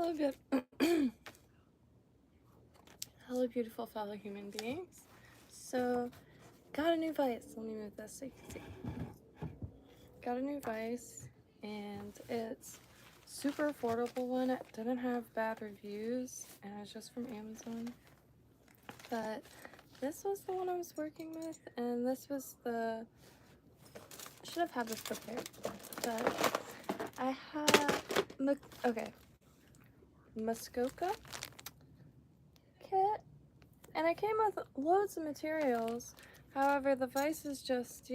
Hello, hello, beautiful fellow human beings. So, got a new vise. Let me move this so you can see. Got a new vise, and it's super affordable one. It didn't have bad reviews, and it's just from Amazon. But this was the one I was working with, and this was the. I should have had this prepared, but I have Muskoka kit, and it came with loads of materials. However, the vise is just,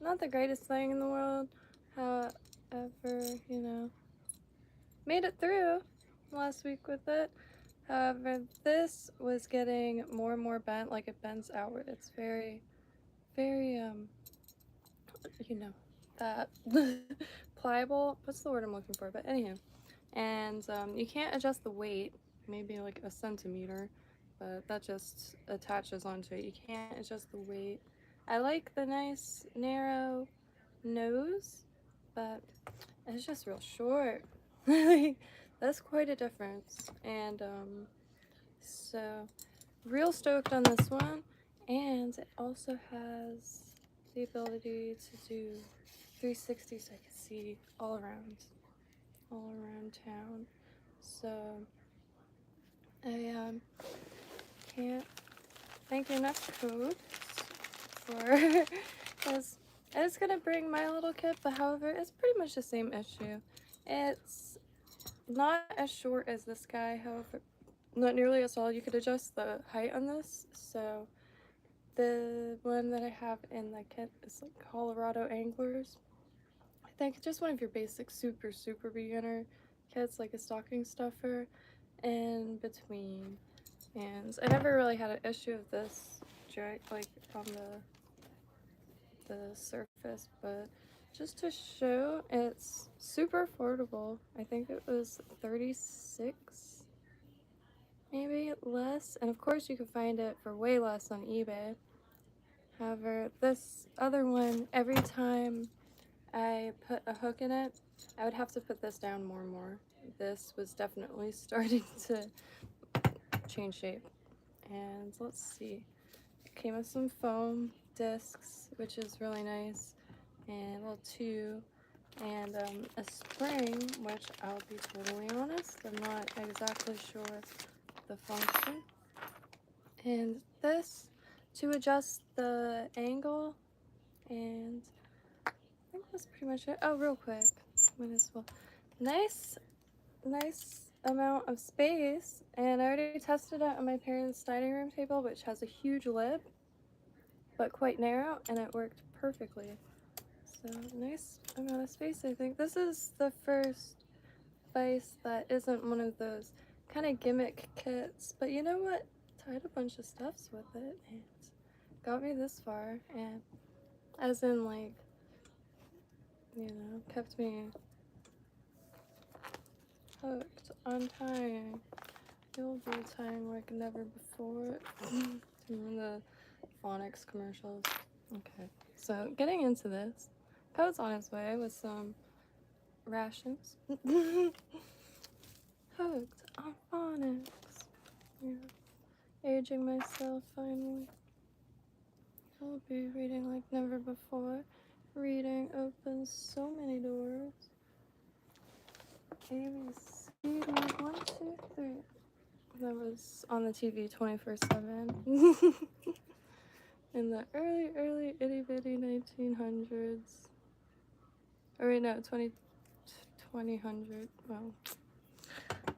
not the greatest thing in the world. However, made it through last week with it. However, this was getting more and more bent, like it bends outward. It's very, very, that pliable. What's the word I'm looking for? But anyhow, and you can't adjust the weight, maybe like a centimeter, but that just attaches onto it. You can't adjust the weight. I like the nice narrow nose, but it's just real short. That's quite a difference. And so real stoked on this one. And it also has the ability to do 360, so I can see all around town. So I can't thank you enough Code for because it's gonna bring my little kit, but however it's pretty much the same issue. It's not as short as this guy, however not nearly as tall. You could adjust the height on this, so the one that I have in the kit is like Colorado Anglers. I think just one of your basic super beginner kits, like a stocking stuffer in between. And I never really had an issue of this like on the surface, but just to show, it's super affordable. I think it was 36, maybe less, and of course you can find it for way less on eBay. However, this other one, every time I put a hook in it, I would have to put this down more and more. This was definitely starting to change shape. And let's see, it came with some foam discs, which is really nice, and a little tube, and a spring, which I'll be totally honest, I'm not exactly sure the function. And this to adjust the angle, and I think that's pretty much it. Oh, real quick, might as well. Nice amount of space, and I already tested it on my parents' dining room table, which has a huge lid but quite narrow, and it worked perfectly. So nice amount of space. I think this is the first vise that isn't one of those kind of gimmick kits, but you know what, tied a bunch of stuffs with it and got me this far, and as in like, kept me hooked on tying. You'll be tying like never before. Remember the phonics commercials? Okay, so getting into this, Code's on his way with some rations. Hooked on phonics. Yeah, aging myself finally. I'll be reading like never before. Reading opens so many doors. ABC, like 1, 2, 3. That was on the TV 24/7 in the early itty bitty 1900s. Or wait, no, 2000. Well,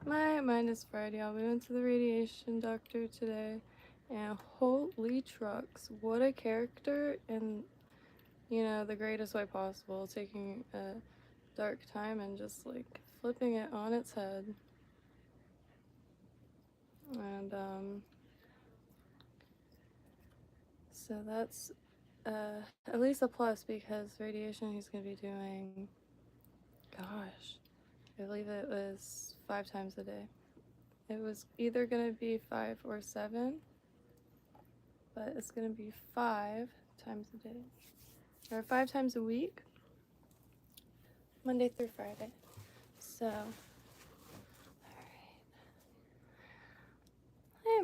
my mind is fried, y'all. We went to the radiation doctor today, and holy trucks, what a character in, the greatest way possible, taking a dark time and just like flipping it on its head. And so that's at least a plus, because radiation he's gonna be doing, gosh, I believe it was 5 times a day. It was either gonna be 5 or 7, but it's gonna be 5 times a day, or 5 times a week, Monday through Friday. So,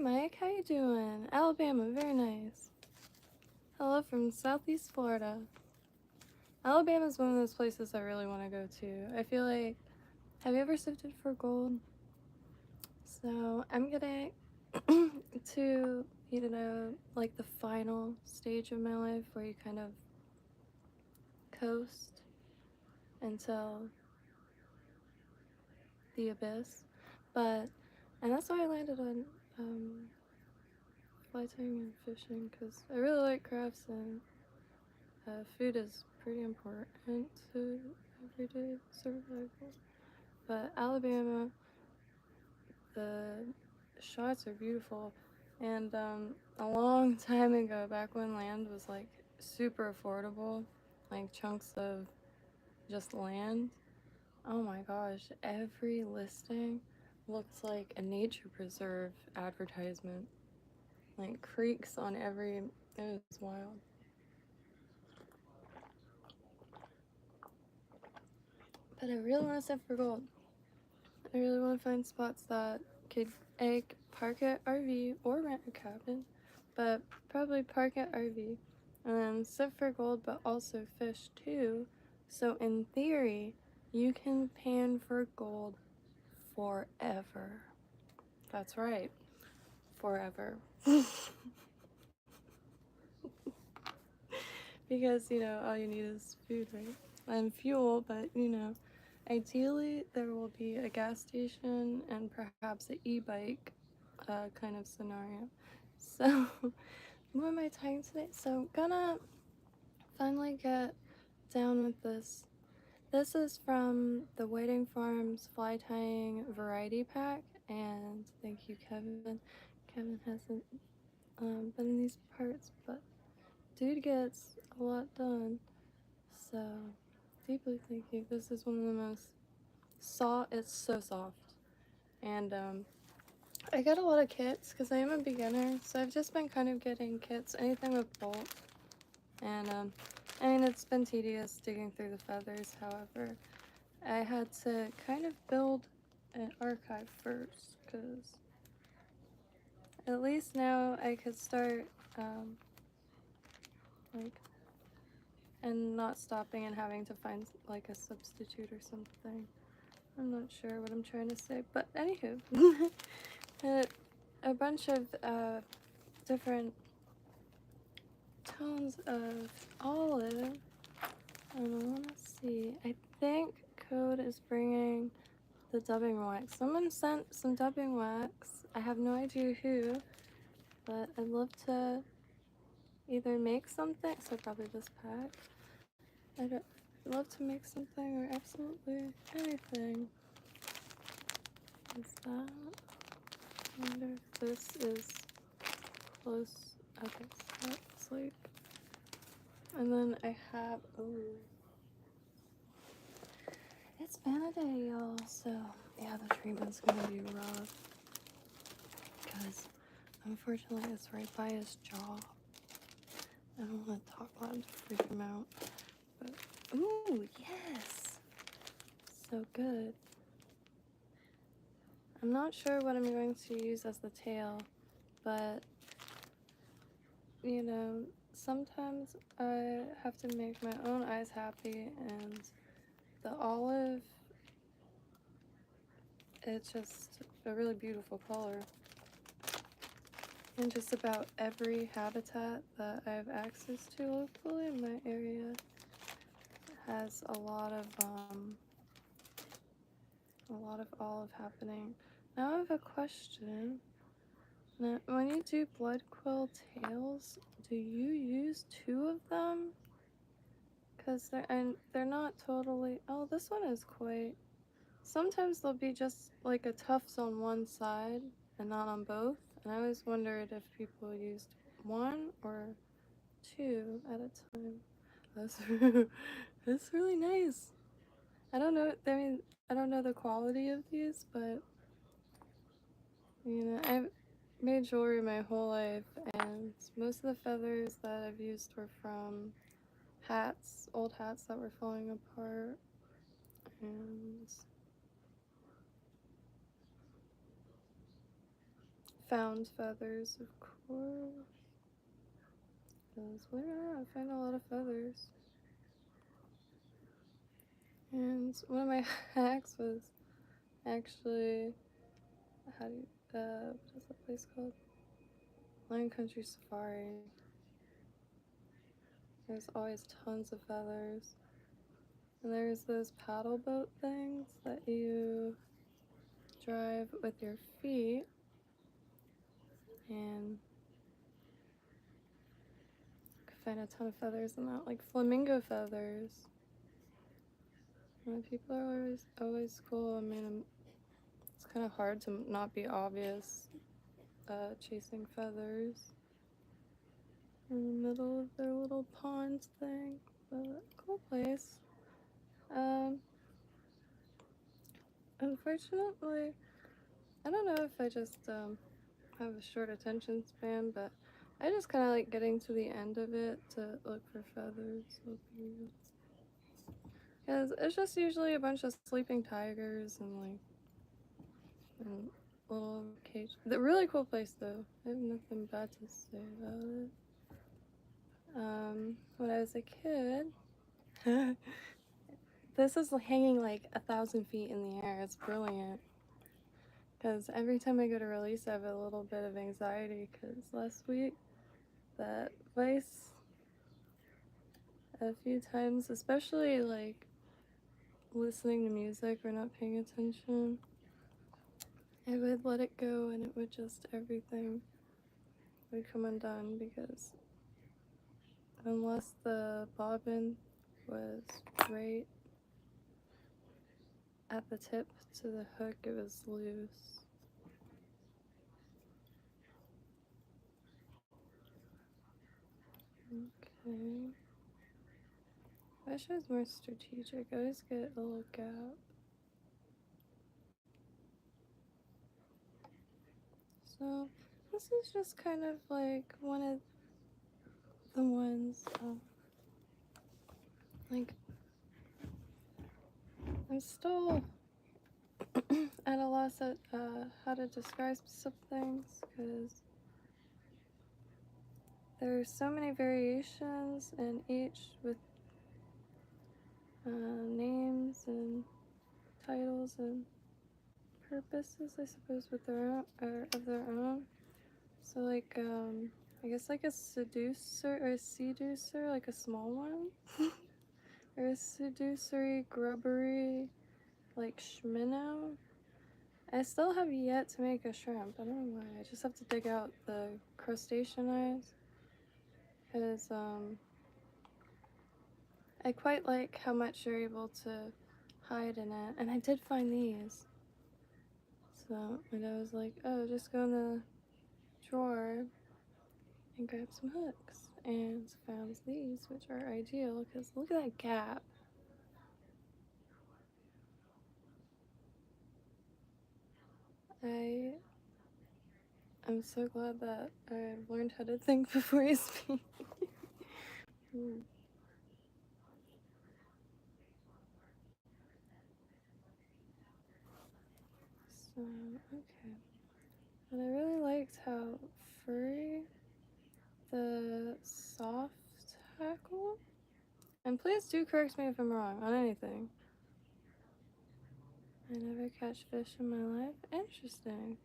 Mike, how you doing? Alabama, very nice. Hello from Southeast Florida. Alabama is one of those places I really want to go to. I feel like, have you ever sifted for gold? So I'm getting to, you know, like the final stage of my life where you kind of coast until the abyss. And that's why I landed on fly tying and fishing, because I really like crafts, and food is pretty important to everyday survival. But Alabama, the shots are beautiful, and a long time ago, back when land was like super affordable, like chunks of just land, oh my gosh, every listing looks like a nature preserve advertisement. Like creeks on every, it was wild. But I really want to sip for gold. I really want to find spots that could park at RV or rent a cabin, but probably park at RV, and then sip for gold, but also fish too. So in theory, you can pan for gold forever. That's right, forever. Because, you know, all you need is food, right? And fuel, but, you know, ideally there will be a gas station and perhaps an e-bike kind of scenario. So, what am I tying today? So, I'm gonna finally get down with this. This is from the Waiting Farms Fly Tying Variety Pack, and thank you, Kevin. Kevin hasn't been in these parts, but dude gets a lot done. So, deeply thank you. This is one of the most it's so soft. And I get a lot of kits because I am a beginner, so I've just been kind of getting kits, anything with bolt. And I mean, it's been tedious digging through the feathers. However, I had to kind of build an archive first, because at least now I could start like, and not stopping and having to find like a substitute or something. I'm not sure what I'm trying to say, but anywho, a bunch of different tones of olive. And I want to see. I think Code is bringing the dubbing wax. Someone sent some dubbing wax. I have no idea who, but I'd love to either make something. So probably this pack. I'd love to make something, or absolutely anything. Is that? I wonder if this is close. Okay, so that's like. And then I have. Ooh. It's been a day, y'all. So, yeah, the treatment's gonna be rough. Because, unfortunately, it's right by his jaw. I don't want to talk loud to freak him out. But, ooh, yes! So good. I'm not sure what I'm going to use as the tail, but, you know, sometimes I have to make my own eyes happy, and the olive, it's just a really beautiful color. And just about every habitat that I have access to locally in my area has a lot of olive happening. Now I have a question. Now, when you do blood quill tails, do you use 2 of them? Because they're not totally. Oh, this one is quite. Sometimes they'll be just like a tufts on one side and not on both. And I always wondered if people used 1 or 2 at a time. That's really nice. I don't know. I mean, I don't know the quality of these, but you know, I've made jewelry my whole life, and most of the feathers that I've used were from hats, old hats that were falling apart, and found feathers, of course. Because why not? I find a lot of feathers. And one of my hacks was actually, what is that place called? Lion Country Safari. There's always tons of feathers. And there's those paddle boat things that you drive with your feet. And you can find a ton of feathers in that, like flamingo feathers. And people are always cool. I mean, it's kind of hard to not be obvious chasing feathers in the middle of their little pond thing. But cool place. Unfortunately, I don't know if I just have a short attention span, but I just kind of like getting to the end of it to look for feathers. Because it's just usually a bunch of sleeping tigers and little cage. The really cool place though. I have nothing bad to say about it. When I was a kid, this is hanging like 1,000 feet in the air. It's brilliant. Because every time I go to release, I have a little bit of anxiety. Because last week, that vise, a few times, especially like listening to music or not paying attention, I would let it go and it would just, everything would come undone. Because unless the bobbin was right at the tip to the hook, it was loose. Okay. I wish I was more strategic. I always get a little gap. So this is just kind of like one of the ones, like, I'm still at a loss at how to describe some things, because there's so many variations, and each with names and titles and purposes, I suppose, with their own, or of their own. So like, I guess like a seducer or a seducer, like a small one, or a seducery, grubbery, like schminnow. I still have yet to make a shrimp. I don't know why. I just have to dig out the crustacean eyes. Because I quite like how much you're able to hide in it. And I did find these. So, and I was like, oh, just go in the drawer and grab some hooks. And found these, which are ideal, because look at that gap. I'm so glad that I've learned how to think before I speak. So, okay. And I really liked how furry the soft hackle. And please do correct me if I'm wrong on anything. I never catch fish in my life. Interesting.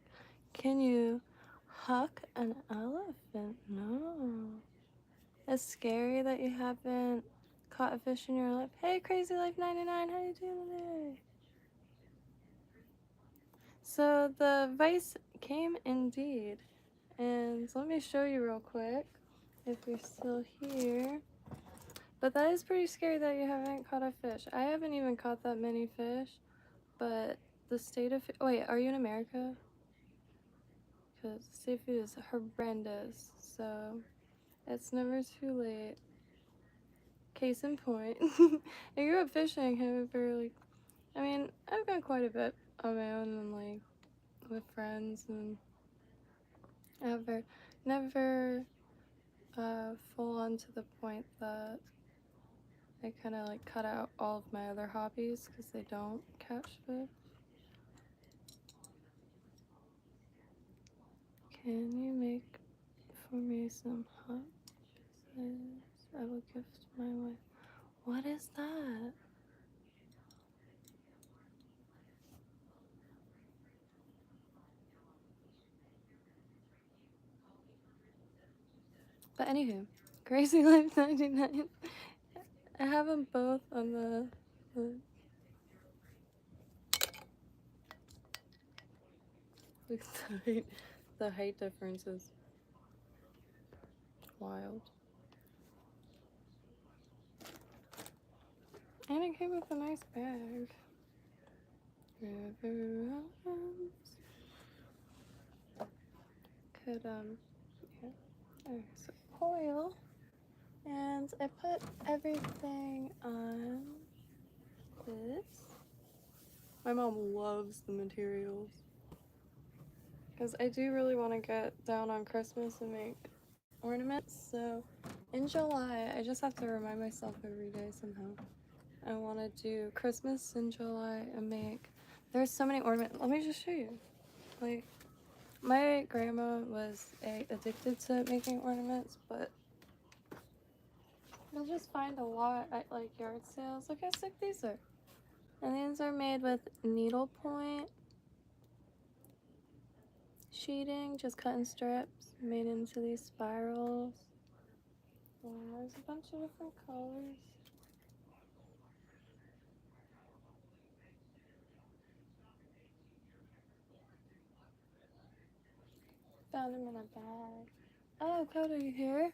Can you huck an elephant? No. It's scary that you haven't caught a fish in your life. Hey, Crazy Life 99, how you doing today? So the vise came indeed. And let me show you real quick if you're still here. But that is pretty scary that you haven't caught a fish. I haven't even caught that many fish, but the state of... Wait, are you in America? Because the state of food is horrendous, so it's never too late. Case in point. I grew up fishing, however, like, I mean, I've gone quite a bit on my own and, like, with friends, and never full on to the point that I kind of like cut out all of my other hobbies because they don't catch fish. Can you make for me some hot sauce? I will gift my wife. What is that? But anywho, Crazy Life 99. I have them both on the the height difference is wild. And it came with a nice bag. River runs. Could yeah. There's a coil. And I put everything on this. My mom loves the materials. Because I do really want to get down on Christmas and make ornaments. So in July, I just have to remind myself every day somehow. I want to do Christmas in July and make. There's so many ornaments. Let me just show you. Like, my grandma was addicted to making ornaments, but you'll just find a lot at like yard sales. Look how sick these are. And these are made with needlepoint sheeting, just cut in strips, made into these spirals. And there's a bunch of different colors. Found them in a bag. Oh, Code, are you here?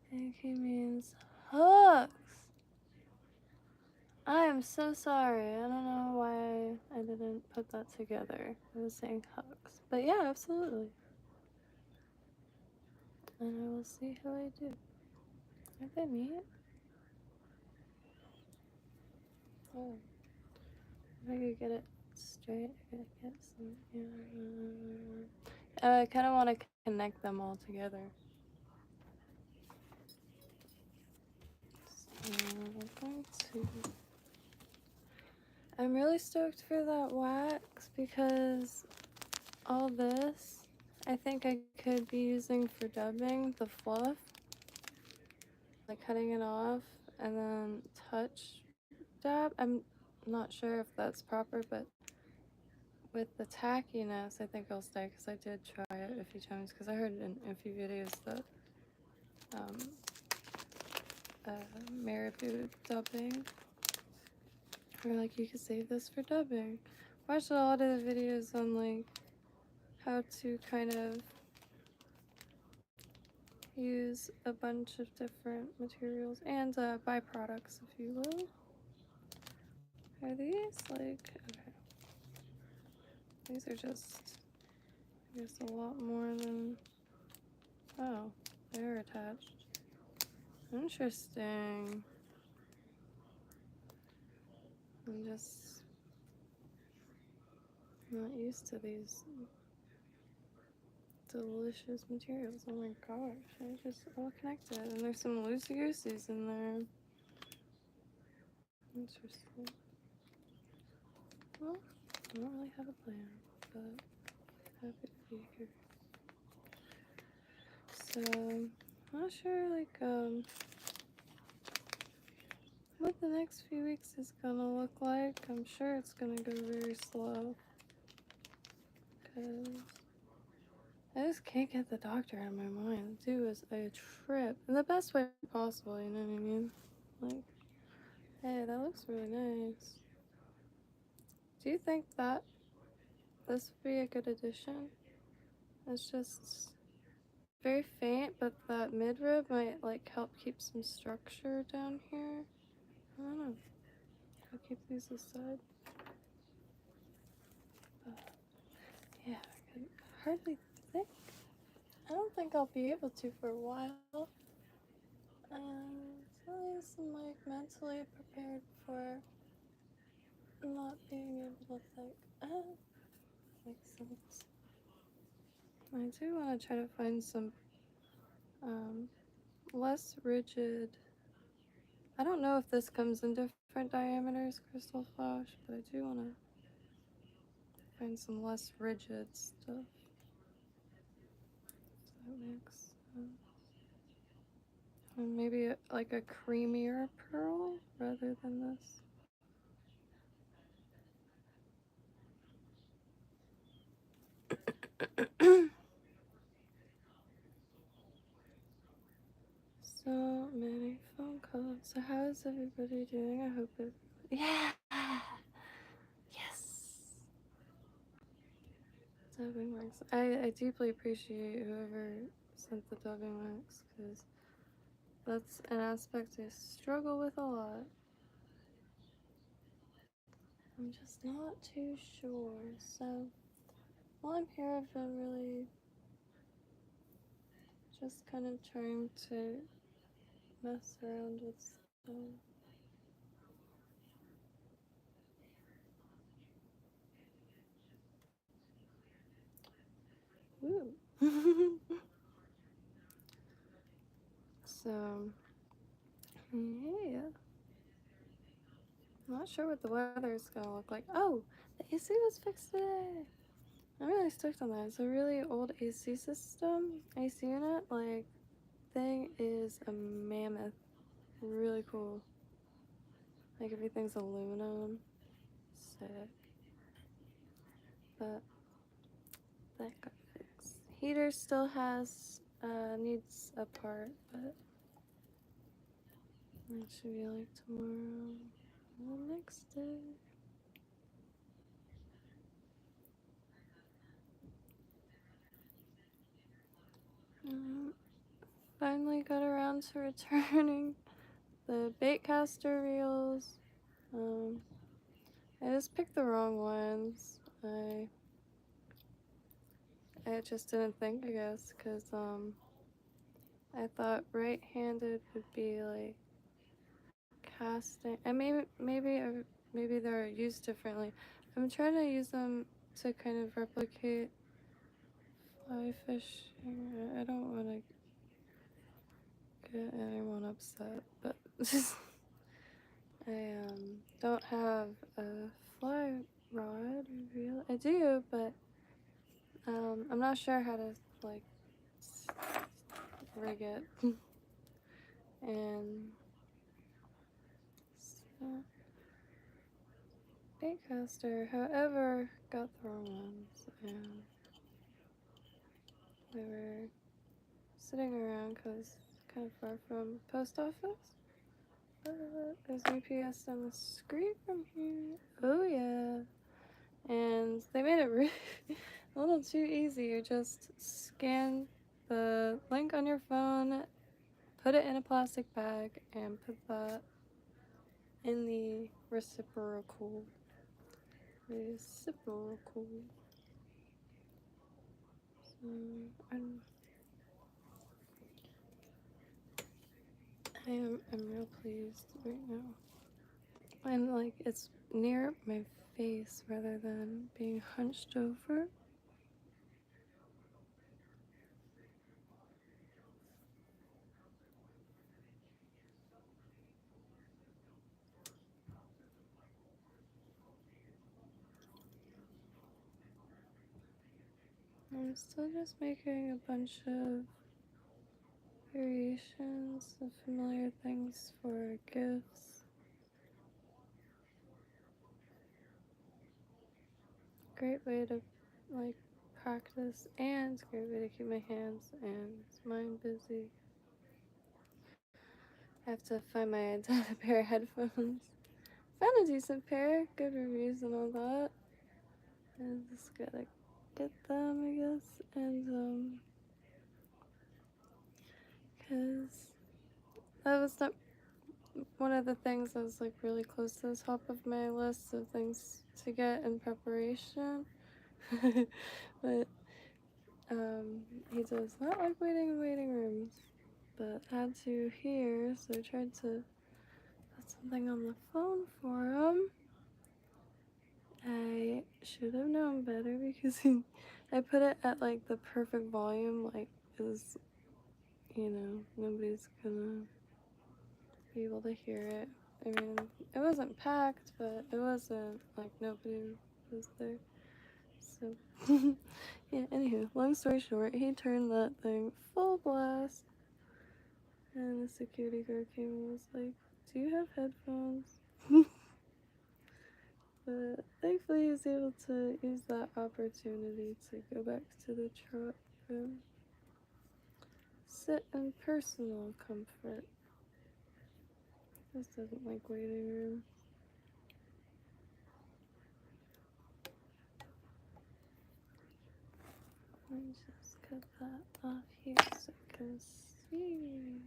Thank you means hooks. I am so sorry. I don't know why I didn't put that together. I was saying hooks. But yeah, absolutely. And I will see how I do. Aren't they neat? Oh. If I could get it straight, I could get some. Yeah. I kind of want to connect them all together. So I'm going to. I'm really stoked for that wax because all this I think I could be using for dubbing the fluff, like cutting it off and then touch dab. I'm not sure if that's proper, but with the tackiness, I think I'll stay because I did try it a few times because I heard in a few videos that Marabou dubbing, or like you could save this for dubbing. Watched a lot of the videos on like how to kind of use a bunch of different materials and byproducts, if you will. Are these like, okay, these are just, I guess, a lot more than, oh, they're attached. Interesting. I'm just not used to these delicious materials. Oh my gosh, I just all connected. And there's some loosey-goosies in there. Interesting. Well, I don't really have a plan, but happy to be here. So, not sure, like, what the next few weeks is gonna look like. I'm sure it's gonna go very slow. Because I just can't get the doctor out of my mind. The dude was a trip. In the best way possible, you know what I mean? Like, hey, that looks really nice. Do you think that this would be a good addition? It's just very faint, but that midrib might like help keep some structure down here. I don't know. I'll keep these aside. Yeah, I can hardly think. I don't think I'll be able to for a while. At least I'm like mentally prepared for not being able to think. Makes sense. I do want to try to find some less rigid. I don't know if this comes in different diameters, Crystal Flash, but I do want to find some less rigid stuff. that makes sense. And maybe like a creamier pearl rather than this. So many phone calls. So how is everybody doing? I hope it. Yeah. Yes. Dubbing works. I deeply appreciate whoever sent the dubbing works because that's an aspect I struggle with a lot. I'm just not too sure. So while I'm here, I've been really just kind of trying to mess around with stuff. Woo. So, yeah. I'm not sure what the weather is gonna look like. Oh, the AC was fixed today. I'm really stoked on that. It's a really old AC system, AC unit. Like, thing is a mammoth. Really cool. Like, everything's aluminum. Sick. But that got fixed. Heater still needs a part, but it should be like tomorrow or the next day. Finally got around to returning the baitcaster reels. I just picked the wrong ones. I just didn't think, I guess, because I thought right-handed would be like casting, and maybe they're used differently. I'm trying to use them to kind of replicate fly fishing. I don't want to get anyone upset, but I don't have a fly rod reel. I do, but I'm not sure how to like rig it. And so baitcaster, however, got the wrong ones, and we were sitting around because it's kind of far from post office. But there's UPS down the street from here. Oh yeah. And they made it really a little too easy. You just scan the link on your phone, put it in a plastic bag, and put that in the reciprocal. Reciprocal. So I'm real pleased right now. And like it's near my face rather than being hunched over. I'm still just making a bunch of variations of familiar things for gifts. Great way to like practice, and great way to keep my hands and mind busy. I have to find my identical pair of headphones. Found a decent pair, good reviews and all that. And just gotta get them, I guess. And cause that was not one of the things that was like really close to the top of my list of things to get in preparation. But he does not like waiting in waiting rooms, but had to here, so I tried to put something on the phone for him. I should have known better because I put it at like the perfect volume, like is, nobody's gonna be able to hear it. I mean, it wasn't packed, but it wasn't like nobody was there. So, yeah, anywho, long story short, he turned that thing full blast, and the security guard came and was like, "Do you have headphones?" But thankfully, he was able to use that opportunity to go back to the truck and sit in personal comfort. This doesn't like waiting room. Let me just cut that off here so I can see.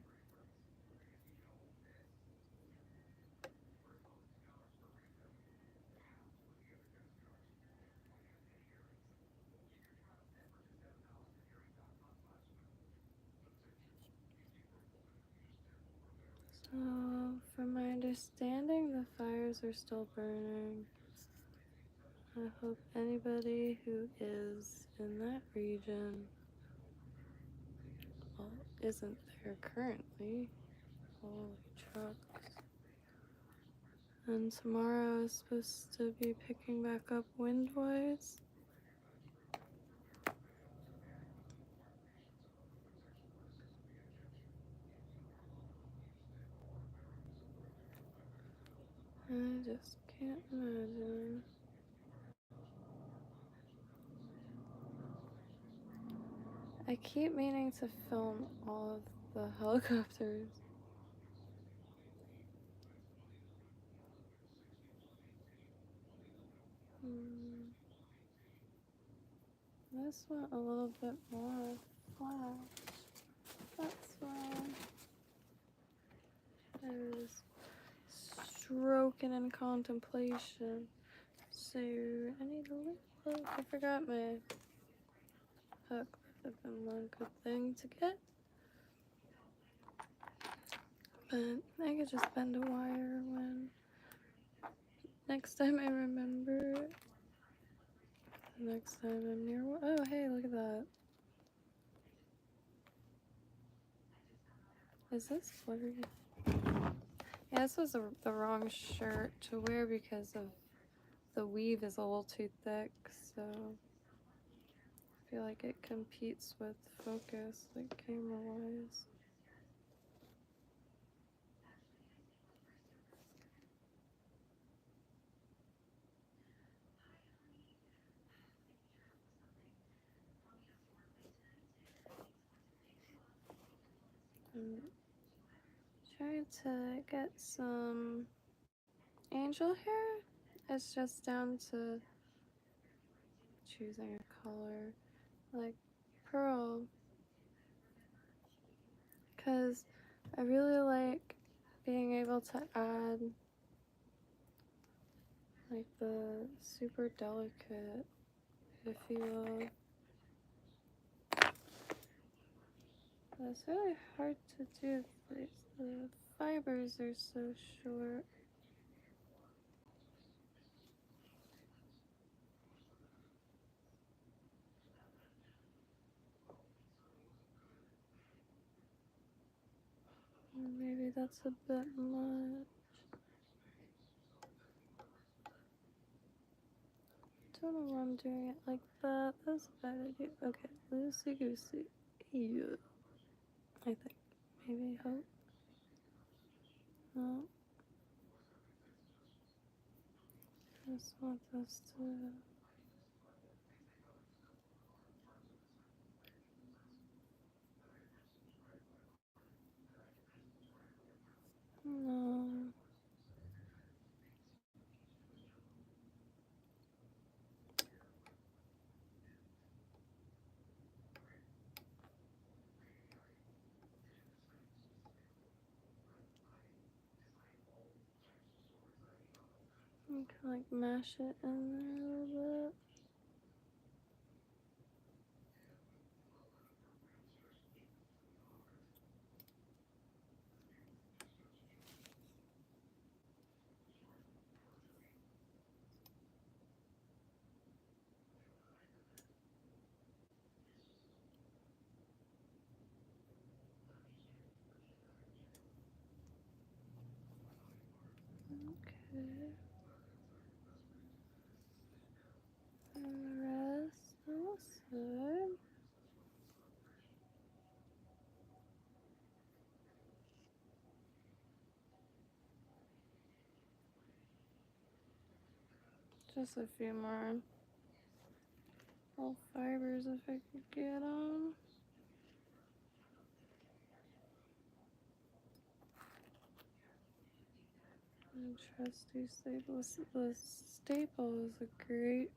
So, from my understanding, the fires are still burning. I hope anybody who is in that region, well, isn't there currently. Holy trucks. And tomorrow is supposed to be picking back up wind-wise. I just can't imagine. I keep meaning to film all of the helicopters. This went a little bit more flat. That's why I was stroking in contemplation. So I need a little. I forgot my hook. That would have been one good thing to get. But I could just bend a wire when next time I remember it. The next time I'm near. Oh, hey, look at that. Is this blurry? Yeah, this was the wrong shirt to wear because of the weave is a little too thick, so I feel like it competes with focus, like camera-wise. I'm trying to get some angel hair. It's just down to choosing a color, like pearl, because I really like being able to add like the super delicate, if you will. But it's really hard to do this. The fibers are so short. Maybe that's a bit much. Don't know why I'm doing it like that. That's a bad idea. Okay, loosey goosey. Yeah. I think. Maybe hope. No. I just want this to. No. I can like mash it in there a little bit. Okay. Just a few more little fibers if I could get them. And trusty staples. The staple is a great,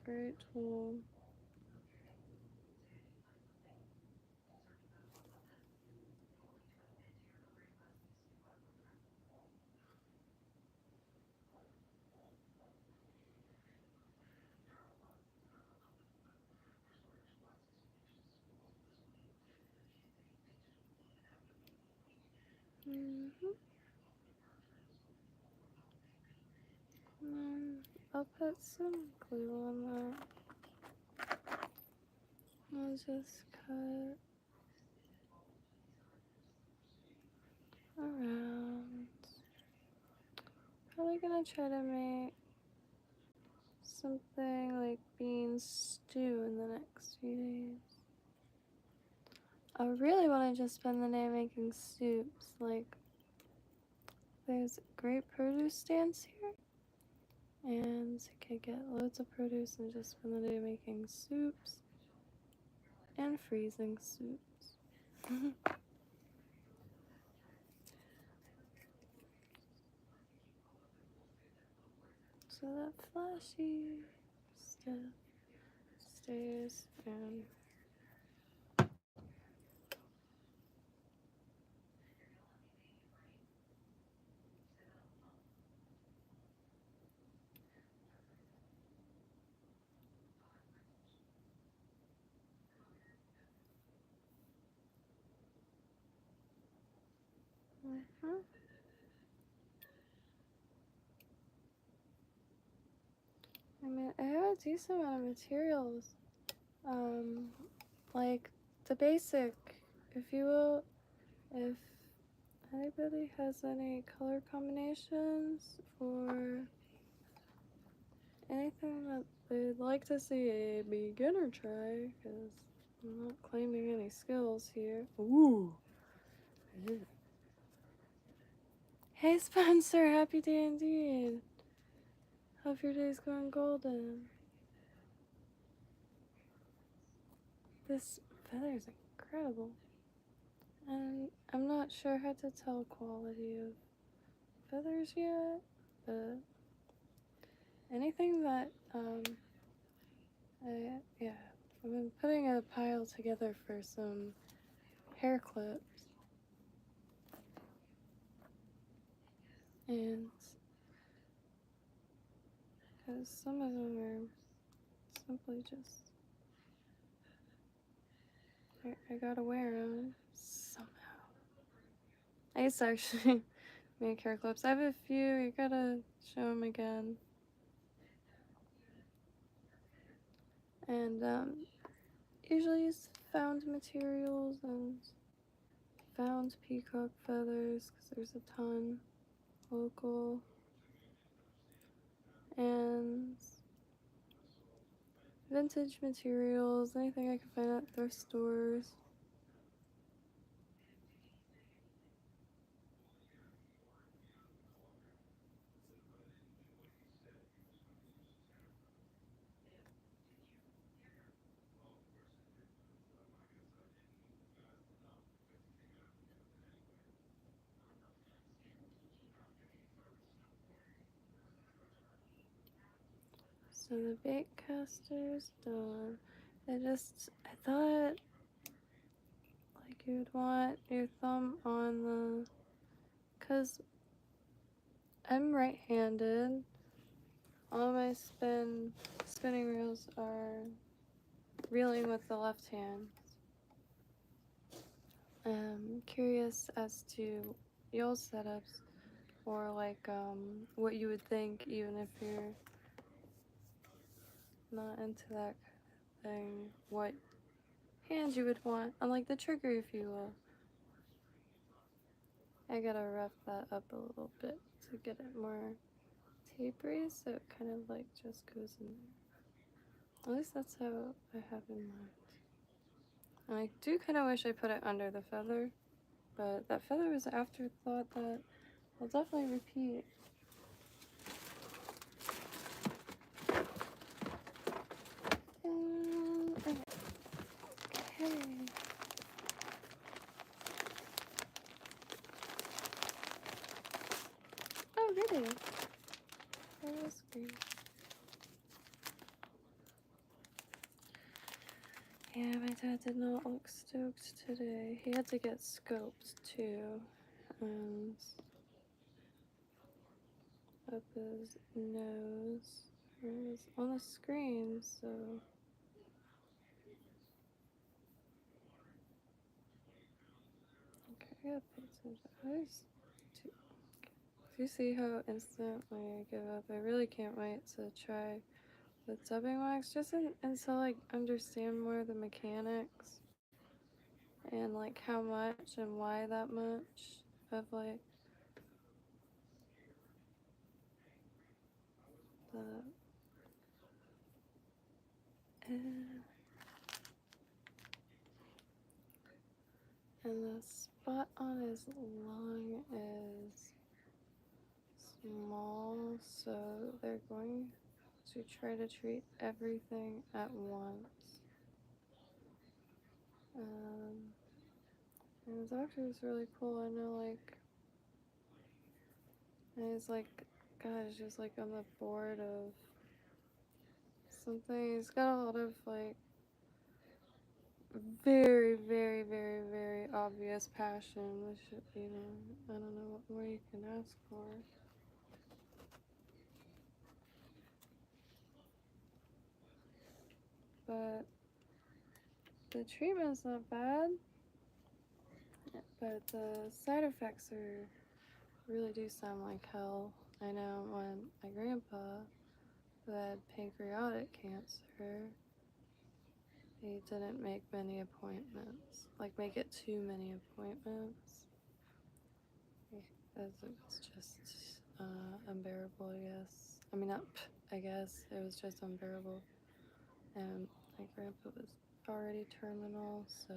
great tool. I'll put some glue on that. I'll just cut around. Probably gonna try to make something like bean stew in the next few days. I really want to just spend the day making soups. Like, there's great produce stands here, and I could get loads of produce and just spend the day making soups and freezing soups. So that flashy stuff stays and I mean, I have a decent amount of materials. Like the basic, if you will, if anybody has any color combinations or anything that they'd like to see a beginner try, because I'm not claiming any skills here. Ooh. Hey Spencer, happy day indeed. Hope your day's going golden. This feather is incredible. And I'm not sure how to tell quality of feathers yet, but anything that, yeah, I've been putting a pile together for some hair clips. And because some of them are simply just, I gotta wear them somehow. I used to actually make hair clips. I have a few, you gotta show them again. And usually use found materials and found peacock feathers because there's a ton local. And vintage materials, anything I can find at thrift stores. So the bait caster's done. I thought like you would want your thumb on the, cause I'm right-handed. All my spinning reels are reeling with the left hand. I'm curious as to your setups, or like what you would think, even if you're not into that kind of thing, what hand you would want on like the trigger, if you will. I gotta rough that up a little bit to get it more tapery, so it kind of like just goes in there. At least that's how I have in mind. And I do kind of wish I put it under the feather, but that feather was an afterthought that I'll definitely repeat. screen. Yeah, my dad did not look stoked today. He had to get scoped too, and up his nose. It was on the screen, so. Okay, I gotta pay attention. Do you see how instantly I give up? I really can't wait to try the dubbing wax just until I understand more of the mechanics and like how much and why that much of like the and the spot on his lung is small, so they're going to try to treat everything at once. And the doctor was really cool. I know, like, and he's like, gosh, just like on the board of something. He's got a lot of like very, very, very, very obvious passion, which, you know, I don't know what more you can ask for. But the treatment's not bad, but the side effects really do sound like hell. I know when my grandpa, who had pancreatic cancer, he didn't make many appointments, like make it too many appointments. As it was just unbearable, I guess. I mean, not, I guess, it was just unbearable. And my grandpa was already terminal, so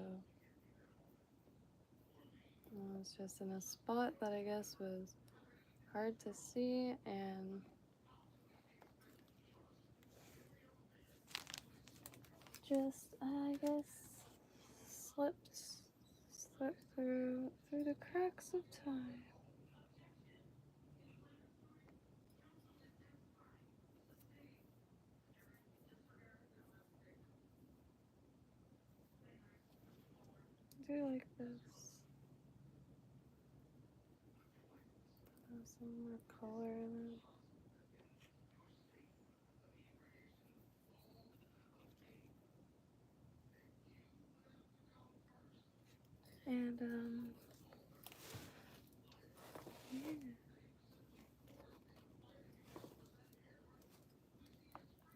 I was just in a spot that I guess was hard to see and just, I guess, slipped through the cracks of time. I do like this. There's some more color in it. And yeah.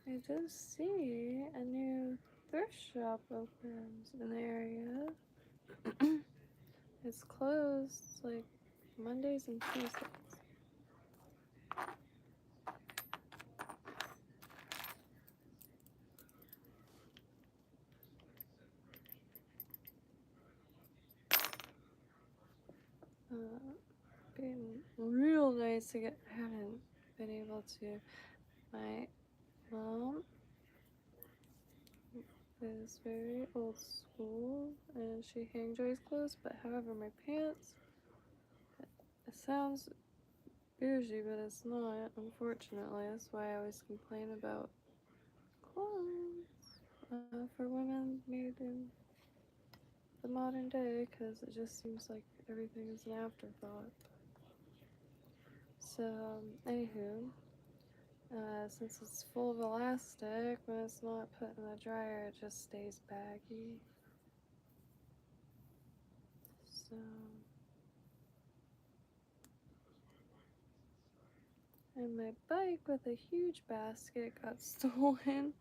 I did see a new thrift shop opens in the area. It's closed like Mondays and Tuesdays. Being real nice to get. I haven't been able to. My mom is very old school and she hang dries clothes, but however, my pants. It sounds bougie, but it's not, unfortunately. That's why I always complain about clothes for women made in the modern day, because it just seems like everything is an afterthought. So, anywho, since it's full of elastic, when it's not put in the dryer, it just stays baggy. So, and my bike with a huge basket got stolen.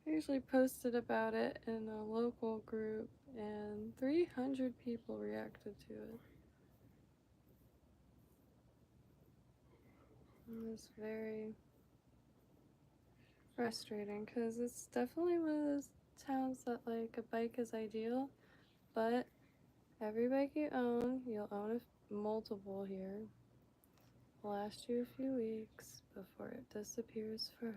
I usually posted about it in a local group, and 300 people reacted to it. It was very frustrating because it's definitely one of those towns that like a bike is ideal, but every bike you own, you'll own multiple here. It'll last you a few weeks before it disappears forever.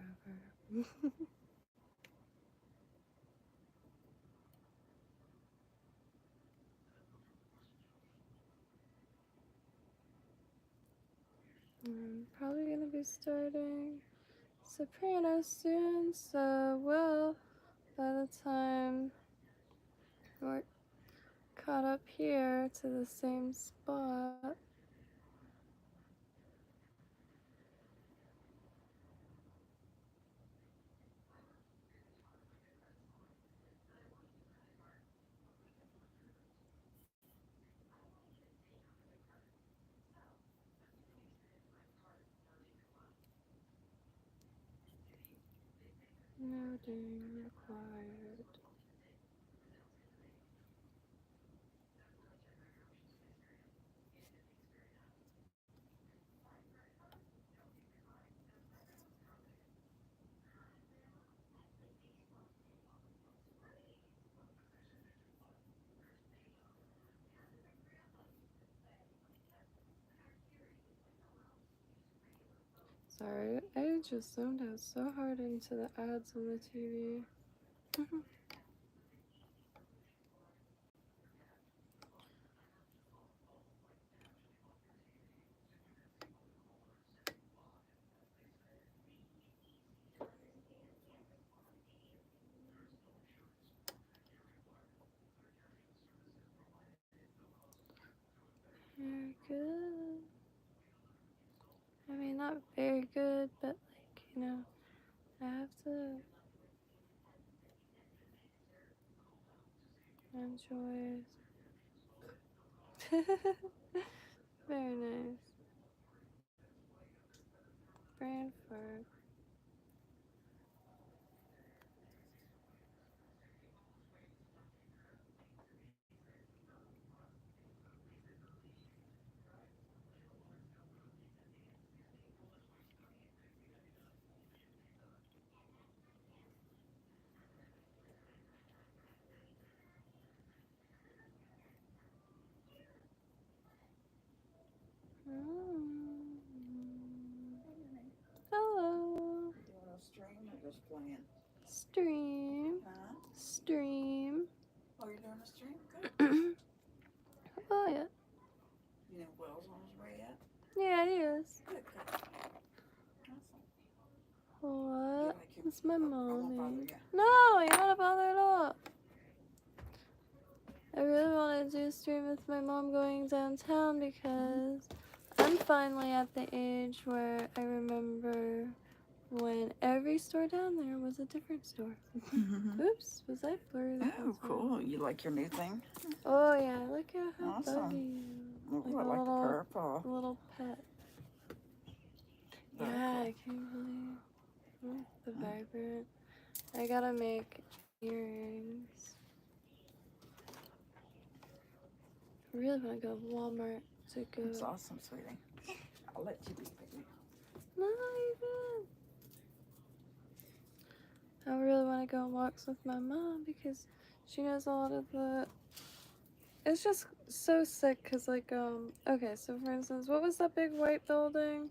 I'm probably gonna be starting soprano soon, so we'll, by the time we're caught up here to the same spot. No ding required. Sorry, I just zoned out so hard into the ads on the TV. Very good. I mean, not very good, but like, you know, I have to enjoy. Very nice. Brantford. Hello. You want to stream or just playing? Stream. Huh? Stream. Oh, you're doing a stream? Good. Oh, yeah. You know Will's on his way yet? Yeah, he is. Good, good. Awesome. What? Yeah, It's my I won't bother mommy. you. No, you're not bothered at all. I really want to do a stream with my mom going downtown because I'm finally at the age where I remember when every store down there was a different store. Oops, was I blurry? Oh, cool. You like your new thing? Oh yeah, look at how Awesome. buggy. Ooh, Like I like the purple. little pet. Very Yeah, cool. I can't believe the vibrant. I gotta make earrings. I really want to go to Walmart to go. That's awesome, sweetie. I'll let you be baby. No, you good. I really want to go on walks with my mom because she knows a lot of the. It's just so sick because, like, okay, so for instance, what was that big white building?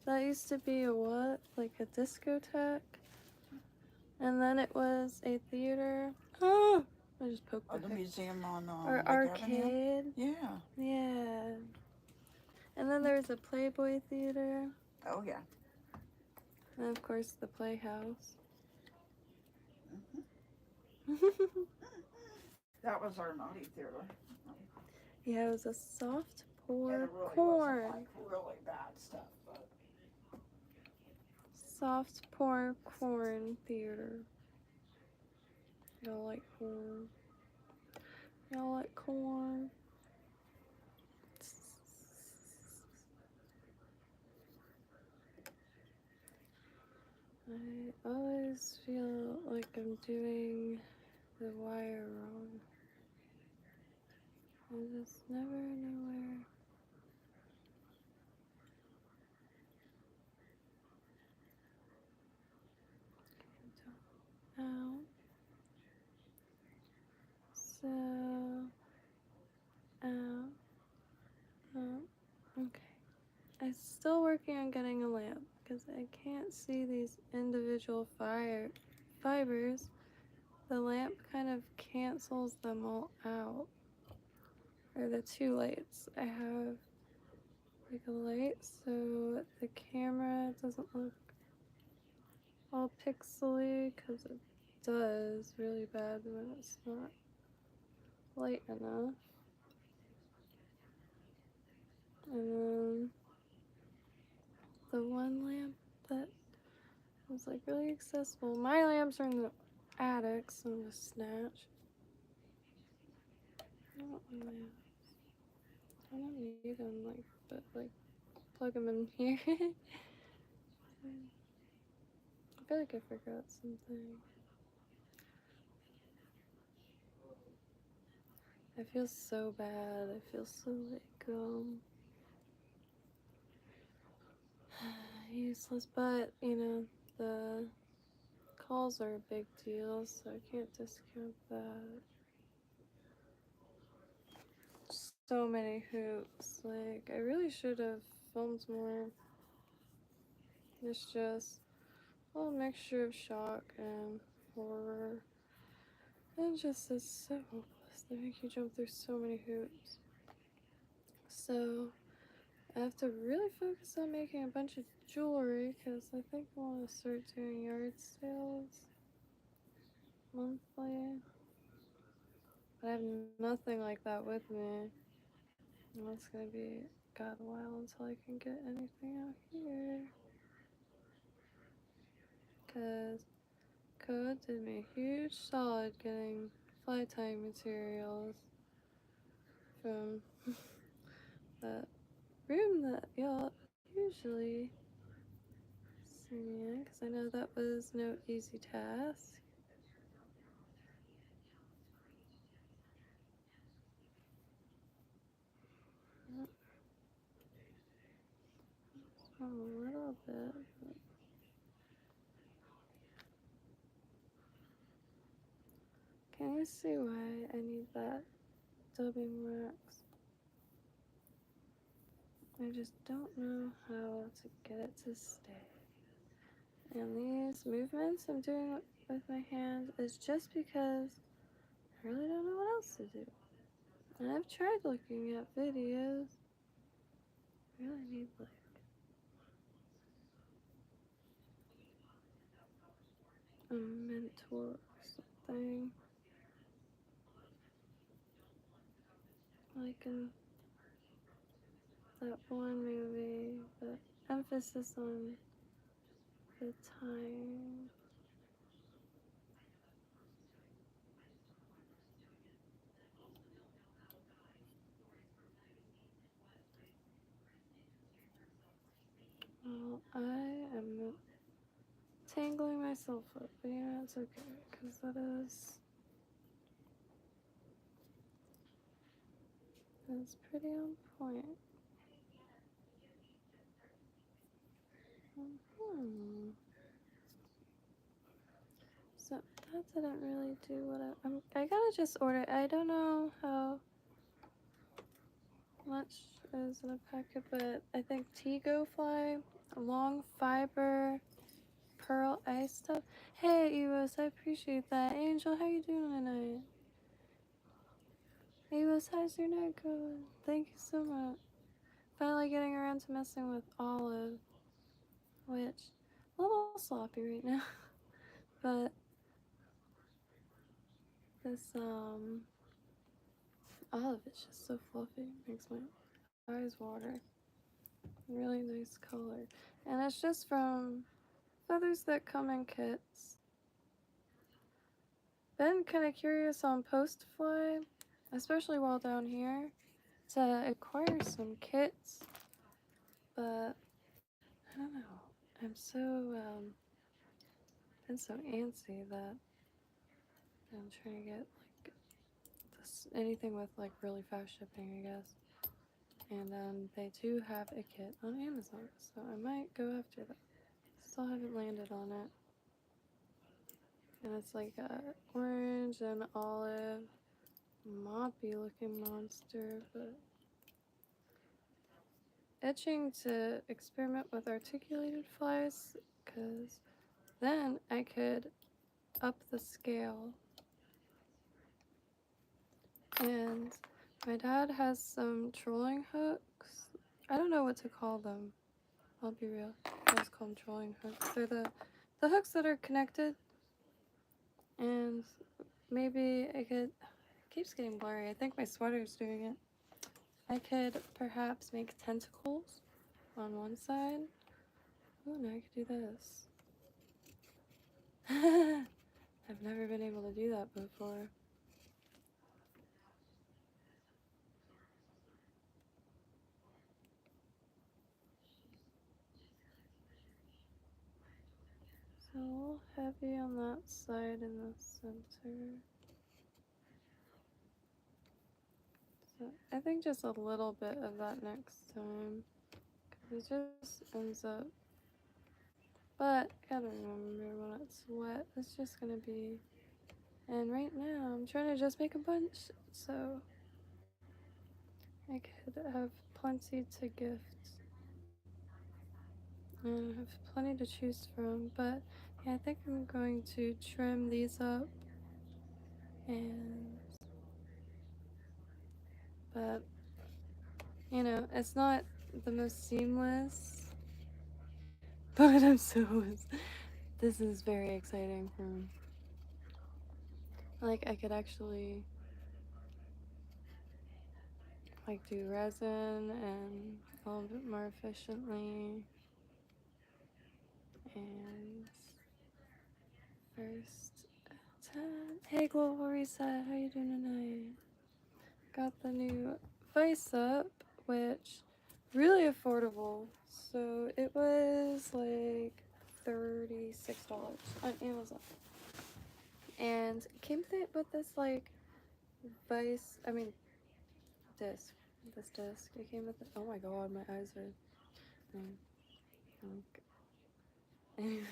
That used to be a what? Like a discotheque? And then it was a theater. Oh, I just poked Oh, the my head. museum on Or Lake arcade. Avenue? Yeah. Yeah. And then there's a Playboy theater. Oh, yeah. And of course the Playhouse. That was our naughty theater. Yeah, it was a soft pour And it really corn. wasn't like really bad stuff, but Soft pour corn theater. Y'all like corn? Y'all like corn? I always feel like I'm doing the wire wrong. I just never know where. Ow. So, ow. Oh, okay. I'm still working on getting a lamp because I can't see these individual fibers. The lamp kind of cancels them all out. Or the two lights. I have like a light so the camera doesn't look all pixely, because it does really bad when it's not light enough. And then the one lamp that was like really accessible. My lamps are in the attic, so I'm gonna snatch. I don't want my lamps. I don't need them, like, but like plug them in here. I feel like I forgot something. I feel so bad. I feel so like useless, but you know, the calls are a big deal, so I can't discount that. So many hoops. Like, I really should have filmed more. It's just a little mixture of shock and horror. And just is so hopeless. They make you jump through so many hoops. So I have to really focus on making a bunch of jewelry because I think I want to start doing yard sales monthly. But I have nothing like that with me. And it's gonna be God a while until I can get anything out here. Because Code did me a huge solid getting fly tying materials from that room that y'all usually see me in, because I know that was no easy task. A little bit, but can you see why I need that dubbing wax? I just don't know how to get it to stay. And these movements I'm doing with my hand is just because I really don't know what else to do. And I've tried looking at videos. I really need like a mentor or something. Like in that one movie, the emphasis on the time. Well, I am tangling myself up, but you know, it's okay, because that's pretty on point. So that didn't really do what I gotta just order. I don't know how much is in a packet, but I think Tigo Fly, long fiber, pearl ice stuff. Hey, Ewos, I appreciate that. Angel, how you doing tonight? Ewos, how's your night going? Thank you so much. Finally getting around to messing with Olive, which a little sloppy right now, but this Olive is just so fluffy, makes my eyes water. Really nice color, and it's just from feathers that come in kits. Been kind of curious on post fly, especially while down here, to acquire some kits, but I don't know. I'm so been so antsy that I'm trying to get like this, anything with like really fast shipping, I guess. And they do have a kit on Amazon, so I might go after that. Still haven't landed on it. And it's like a orange and olive moppy looking monster, but itching to experiment with articulated flies, because then I could up the scale. And my dad has some trolling hooks. I don't know what to call them. I'll be real. I just call them trolling hooks. They're the hooks that are connected, and maybe I could, it keeps getting blurry. I think my sweater's doing it. I could perhaps make tentacles on one side. Oh, now I could do this. I've never been able to do that before. So a little heavy on that side in the center. So I think just a little bit of that next time, because it just ends up. But gotta remember when it's wet, it's just gonna be. And right now I'm trying to just make a bunch, so I could have plenty to gift and have plenty to choose from. But yeah, I think I'm going to trim these up, and but you know, it's not the most seamless, but this is very exciting for me. Like, I could actually like do resin and a little bit more efficiently. And first time. Hey, Global Reset, how you doing tonight? Got the new vise up, which really affordable. So it was like $36 on Amazon, and it came with this like vise. I mean, disc. This disc. It came with. Oh my god, my eyes are. Anyway,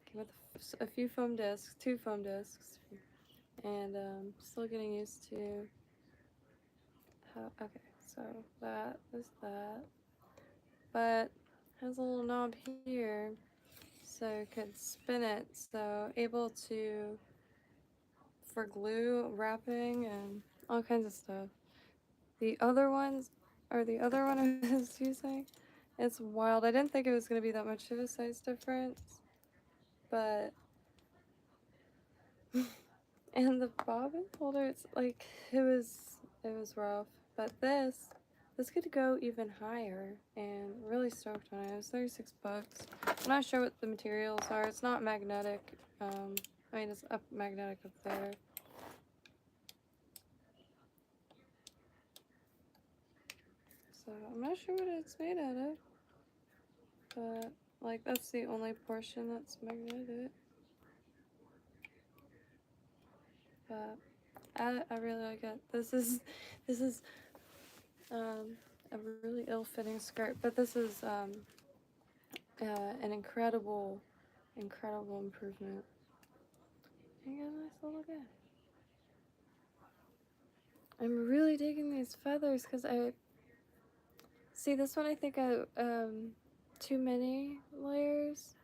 came with a few foam discs, 2 foam discs, and still getting used to how. Okay, so that is that, but has a little knob here, so I could spin it. So able to for glue, wrapping, and all kinds of stuff. The other ones, or the other one I was using, it's wild. I didn't think it was going to be that much of a size difference, but and the bobbin holder, it's like it was rough. But this could go even higher, and really stoked on it. It was $36. I'm not sure what the materials are. It's not magnetic. I mean, it's up magnetic up there. So I'm not sure what it's made out of, but like that's the only portion that's magnetic. But I really like it. This is a really ill-fitting skirt, but this is an incredible improvement. You got a nice little guy. I'm really digging these feathers because I see this one. I think I too many layers,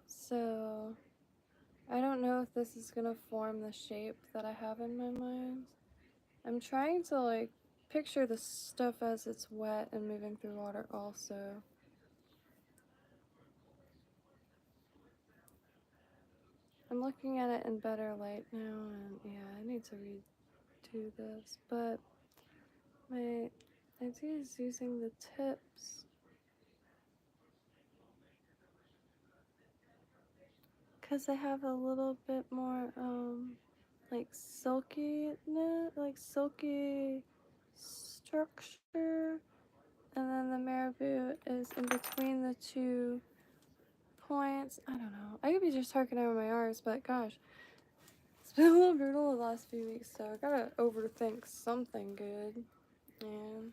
so I don't know if this is gonna form the shape that I have in my mind. I'm trying to like picture the stuff as it's wet and moving through water also. I'm looking at it in better light now, and yeah, I need to redo this, but my idea is using the tips because they have a little bit more like silky structure, and then the marabou is in between the 2 points. I don't know. I could be just talking over my R's, but gosh, it's been a little brutal the last few weeks, so I gotta overthink something good. And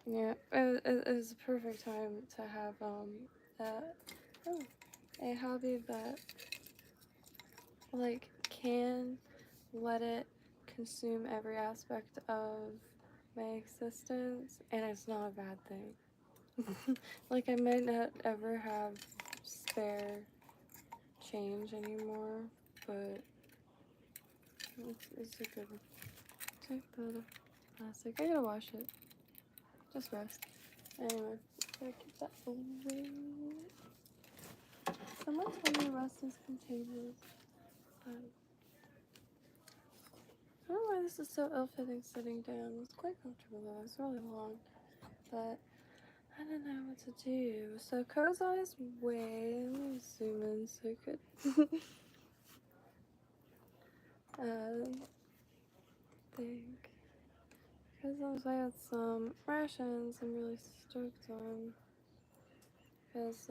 yeah, it was a perfect time to have a hobby that like can let it consume every aspect of my existence, and it's not a bad thing. Like, I might not ever have spare change anymore, but it's a good one. Take the plastic. I gotta wash it. Just rest. Anyway, gotta keep that away. Someone told me rust is contagious. I don't know why this is so ill-fitting sitting down. It's quite comfortable though. It's really long, but I don't know what to do. So Co's on his way. Let me zoom in so you could think. Co's on his way with some rations I'm really stoked on. Because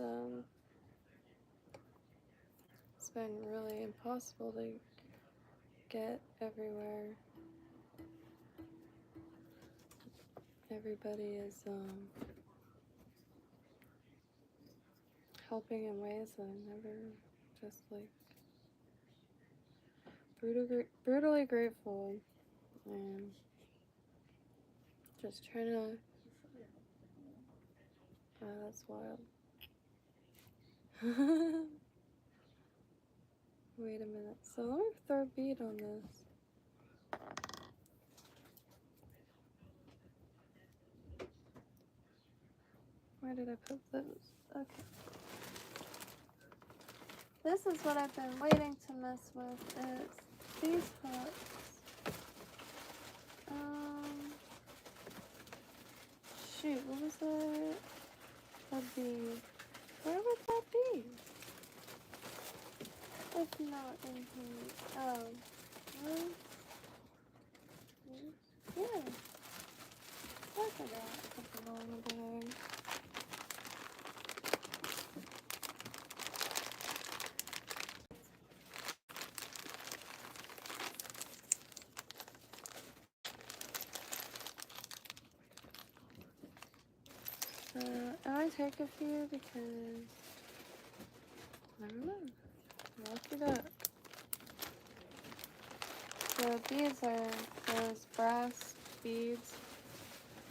it's been really impossible to get everywhere. Everybody is helping in ways that I'm never just like brutally grateful and just trying to. That's wild. Wait a minute. So let me throw a bead on this. Where did I put those? Okay. This is what I've been waiting to mess with. Is these hooks. Shoot, what was it? A bead. Where would that be? If not in here. Oh. Well, yeah. Look at that. Put them all in the bag. I might take a few because I don't know. Lucky duck. The beads are those brass beads.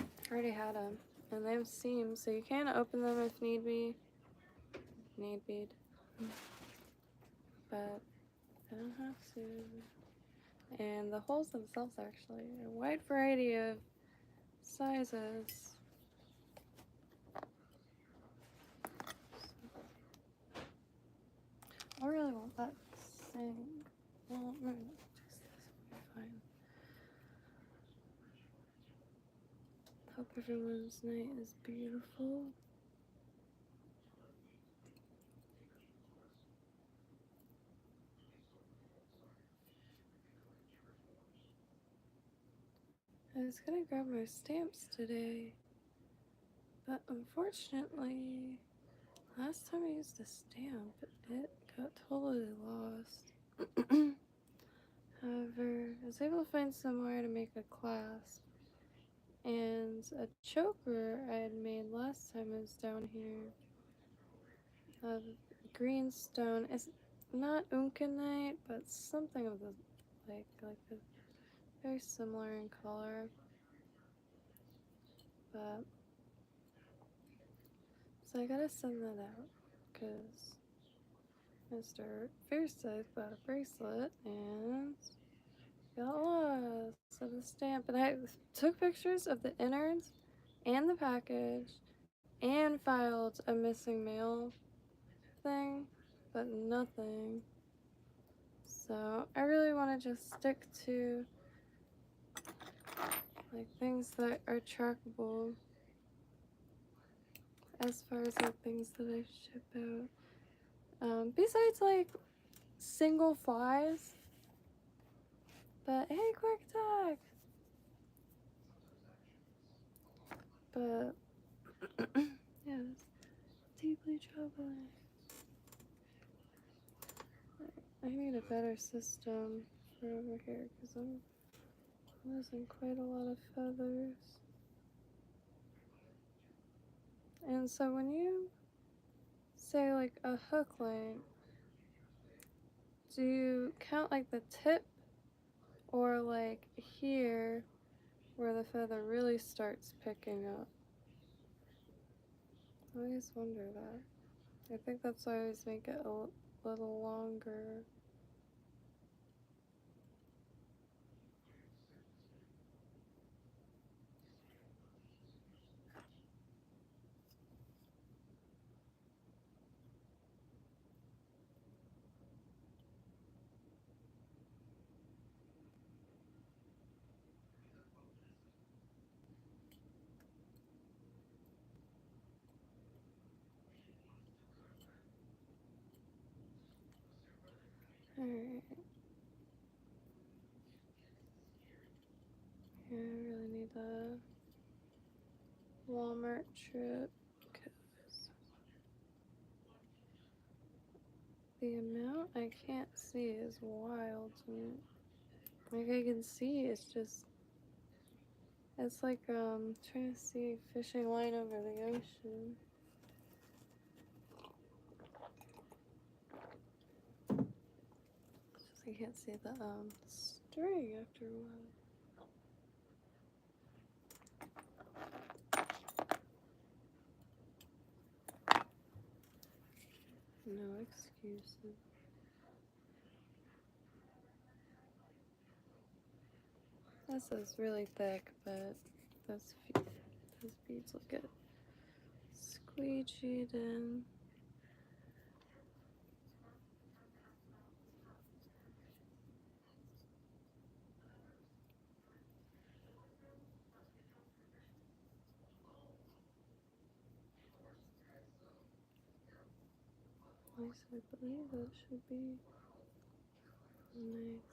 I already had them, and they have seams, so you can open them if need be. Need bead, but I don't have to. And the holes themselves actually are a wide variety of sizes. I really want that thing. Well, no, just this will be fine. Hope everyone's night is beautiful. I was gonna grab my stamps today, but unfortunately, last time I used a stamp, it got totally lost. However, I was able to find somewhere to make a clasp. And a choker I had made last time I was down here of green stone. It's not uncanite, but something of the like very similar in color. But so I gotta send that out because Mr. Fierceside bought a bracelet and got lost of the stamp. And I took pictures of the innards and the package and filed a missing mail thing, but nothing. So I really want to just stick to like things that are trackable as far as like things that I ship out. Besides like single flies. But hey, quick tag. But yeah, it's deeply troubling. I need a better system for over here because I'm losing quite a lot of feathers. And so when you say like a hook length, do you count like the tip or like here where the feather really starts picking up? I always wonder that. I think that's why I always make it a little longer. Alright. Yeah, I really need a Walmart trip because the amount I can't see is wild to me. Like I can see, it's just, it's like trying to see a fishing line over the ocean. It's just I can't see the string after a while. No excuses. This is really thick, but those beads will get squeegeed in. At least I believe that should be nice.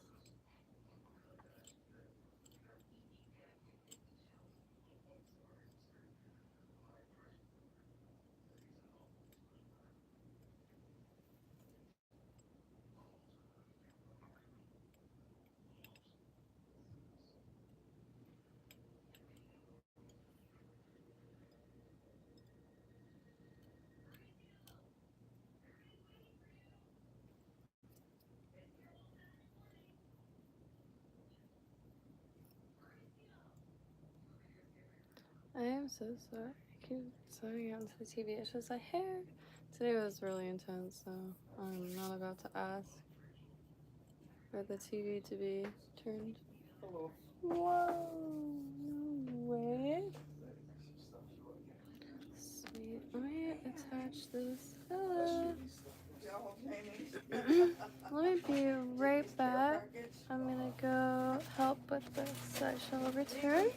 I am so sorry. I keep zoning out into the TV. It's just like hair. Today was really intense, so I'm not about to ask for the TV to be turned. Hello. Whoa, no way. Sweet. Let me attach this. Hello. Let me be right back. I'm gonna go help with this. I shall return.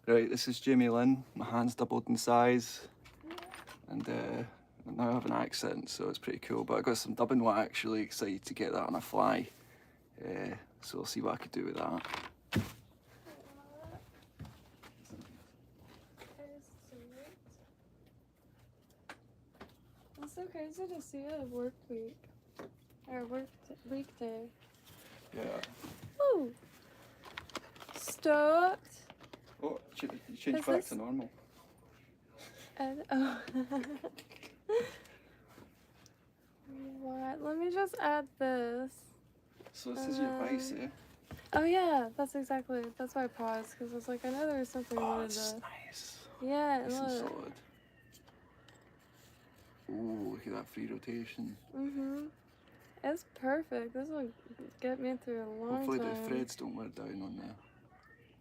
Right, this is Jamie Lynn. My hand's doubled in size, and now I have an accent, so it's pretty cool. But I got some dubbing wax. Really excited to get that on a fly. So we'll see what I could do with that. It's so crazy to see a work week or weekday. Yeah. Woo! Stoked. Oh, you changed Is back this- to normal. And oh. What? Let me just add this. So this is your vise, eh? Oh yeah, that's why I paused, because I was like, I know there was something I Oh, wanted it's to. nice. Yeah, Nice and look. solid. Ooh, look at that free rotation. It's perfect. This will get me through a long Hopefully time. the threads don't wear down on the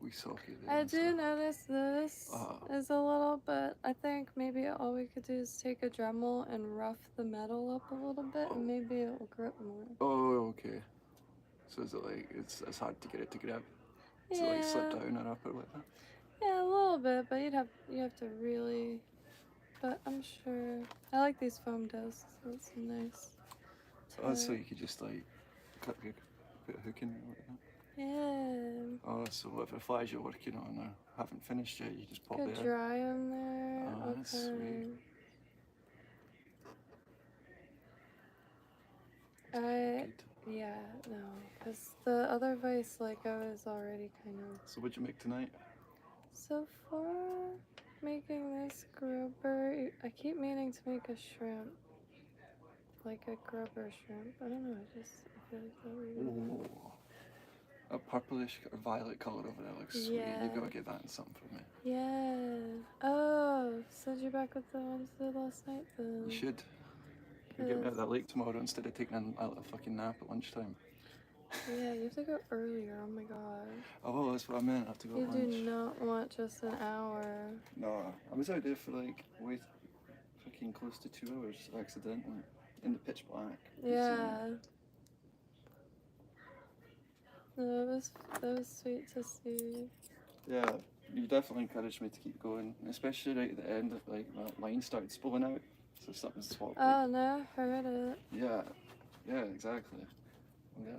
wee socket there. I and do stuff. notice this is a little, but I think maybe all we could do is take a Dremel and rough the metal up a little bit, and maybe it will grip more. Oh, okay. So is it like it's hard to get it to grab? Does it like slip down or up or like that? Yeah, a little bit, but you have to really. But I'm sure I like these foam discs. So it's nice. Oh, so you could just like put a hook in there like that. Yeah. Oh, so whatever flies you're working on or haven't finished yet, you just pop Could there. dry them there. Oh, okay. that's sweet. Yeah, no, because the other vise, like, I was already kind of. So what'd you make tonight? So far, making this grubber, I keep meaning to make a shrimp. Like a grubber shrimp. I don't know, I feel like that would be Ooh. A purplish or violet colour over there looks sweet. Yeah. You gotta get that in something for me. Yeah. Oh, send you back with the ones we did last night then. You should. You'll get me out of that lake tomorrow instead of taking a fucking nap at lunchtime. Yeah, you have to go earlier, oh my gosh. Oh, well, that's what I meant. I have to go You at lunch. do not want just an hour. No, I was out there for like fucking close to 2 hours accidentally in the pitch black. Yeah. No, that was sweet to see. Yeah, you definitely encouraged me to keep going, especially right at the end of like that line started spilling out, so something swapped. Oh no, I heard it. Yeah, exactly. Yeah,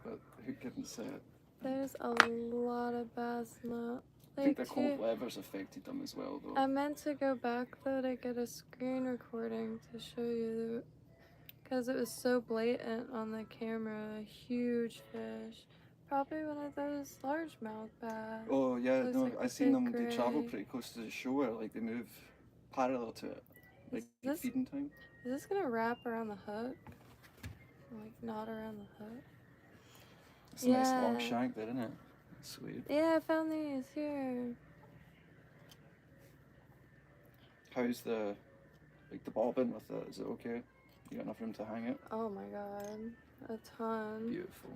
but who couldn't say it? There's a lot of bass nut. I think the cold weather's affected them as well, though. I meant to go back though to get a screen recording to show you, because it was so blatant on the camera. A huge fish. Probably one of those largemouth bass. Oh yeah, Looks no, like I seen them. gray. They travel pretty close to the shore, like they move parallel to it, like feeding time. Is this gonna wrap around the hook? Like not around the hook? It's a nice long shank there, isn't it? Sweet. Yeah, I found these here. How's the bobbin with it? Is it okay? You got enough room to hang it? Oh my god, a ton. Beautiful.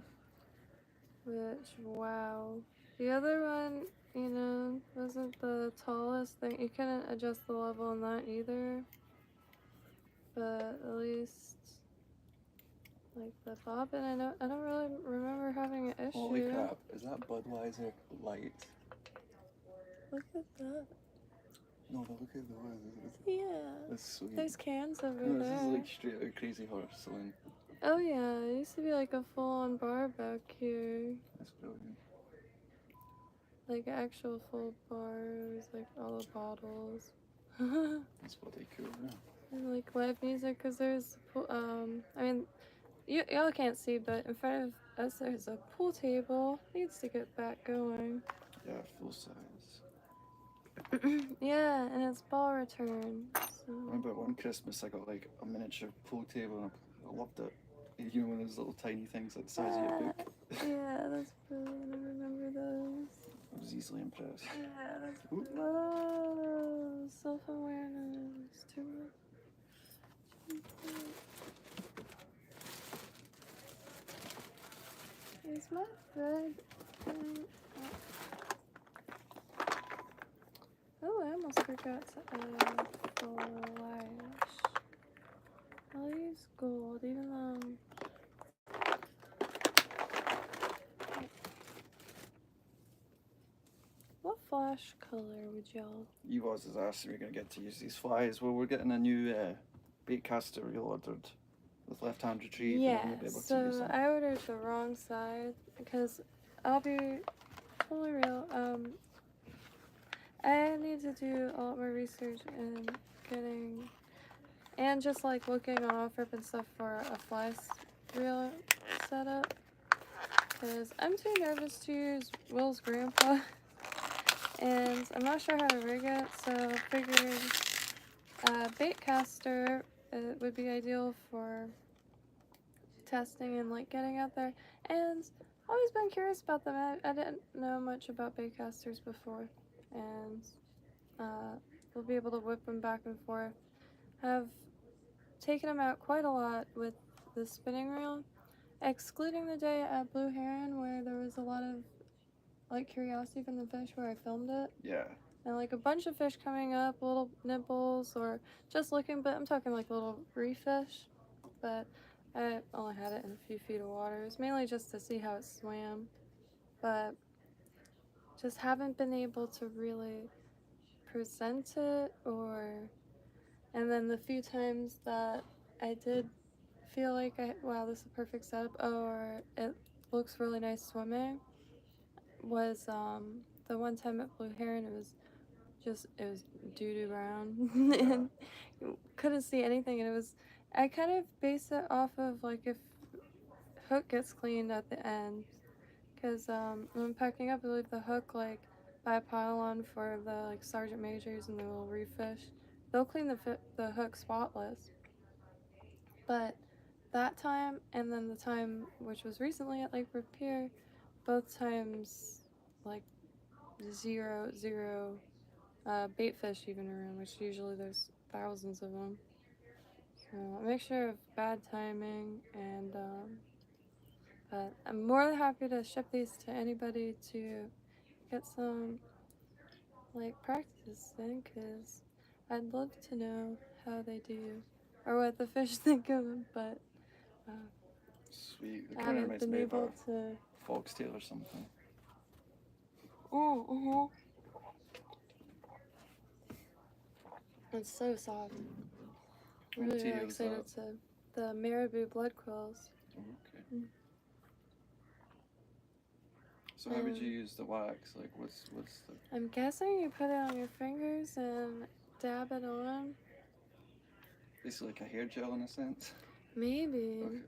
Which, wow. The other one, you know, wasn't the tallest thing. You couldn't adjust the level on that either. But at least, like the bobbin, I don't really remember having an issue. Holy crap, is that Budweiser light? Look at that. No, look at those. Yeah. That's sweet. There's cans over no, there. This is like straight out Crazy Horse Saloon. Oh yeah, it used to be like a full-on bar back here. That's brilliant. Like an actual full bar. It was like all the bottles. That's bloody cool, yeah. And like live music, because there's, I mean, y'all can't see, but in front of us there's a pool table. Needs to get back going. Yeah, full size. Yeah, and it's ball return. So. I remember one Christmas I got like a miniature pool table and I loved it. You know, one of those little tiny things like the size of your book. Yeah, that's brilliant. I remember those. I was easily impressed. Yeah, that's whoa, self-awareness. Too much. Is my thread going up? Oh, I almost forgot to add flash. I'll use gold, even though. What flash flash color would y'all? You was asked if we're going to get to use these flies. Well, we're getting a new bait caster reordered with left-hand retrieve. And Yeah, then we'll be able to use so them. I ordered the wrong side because I'll be totally real. I need to do a lot more research and getting, and just like looking on OfferUp and stuff for a fly reel setup. Because I'm too nervous to use Will's grandpa, and I'm not sure how to rig it, so I figured bait caster would be ideal for testing and like getting out there. And I've always been curious about them. I didn't know much about bait casters before, and we'll be able to whip them back and forth. I've taken them out quite a lot with the spinning reel, excluding the day at Blue Heron where there was a lot of like curiosity from the fish where I filmed it. Yeah. And like a bunch of fish coming up, little nibbles or just looking, but I'm talking like little reef fish. But I only had it in a few feet of water. It was mainly just to see how it swam. But just haven't been able to really present it and then the few times that I did feel like wow, this is a perfect setup, or it looks really nice swimming, was the one time at Blue Heron. It was doo-doo brown and you couldn't see anything, and I kind of base it off of like if hook gets cleaned at the end, because when I'm packing up I leave the hook like by a pylon for the like sergeant majors and the little reef fish. They'll clean the hook spotless, but that time and then the time which was recently at Lake Pier, both times like zero bait fish even around, which usually there's thousands of them. So a mixture of bad timing and but I'm more than happy to ship these to anybody to get some like practice in, because I'd love to know how they do or what the fish think of them, but Sweet. It I kind of haven't reminds been me of able a to. foxtail or something. It's so soft. What Really, material really is excited that? to the marabou blood quills. Okay. Mm. So how would you use the wax? Like, what's the... I'm guessing you put it on your fingers and dab it on. Basically like a hair gel in a sense? Maybe. Okay.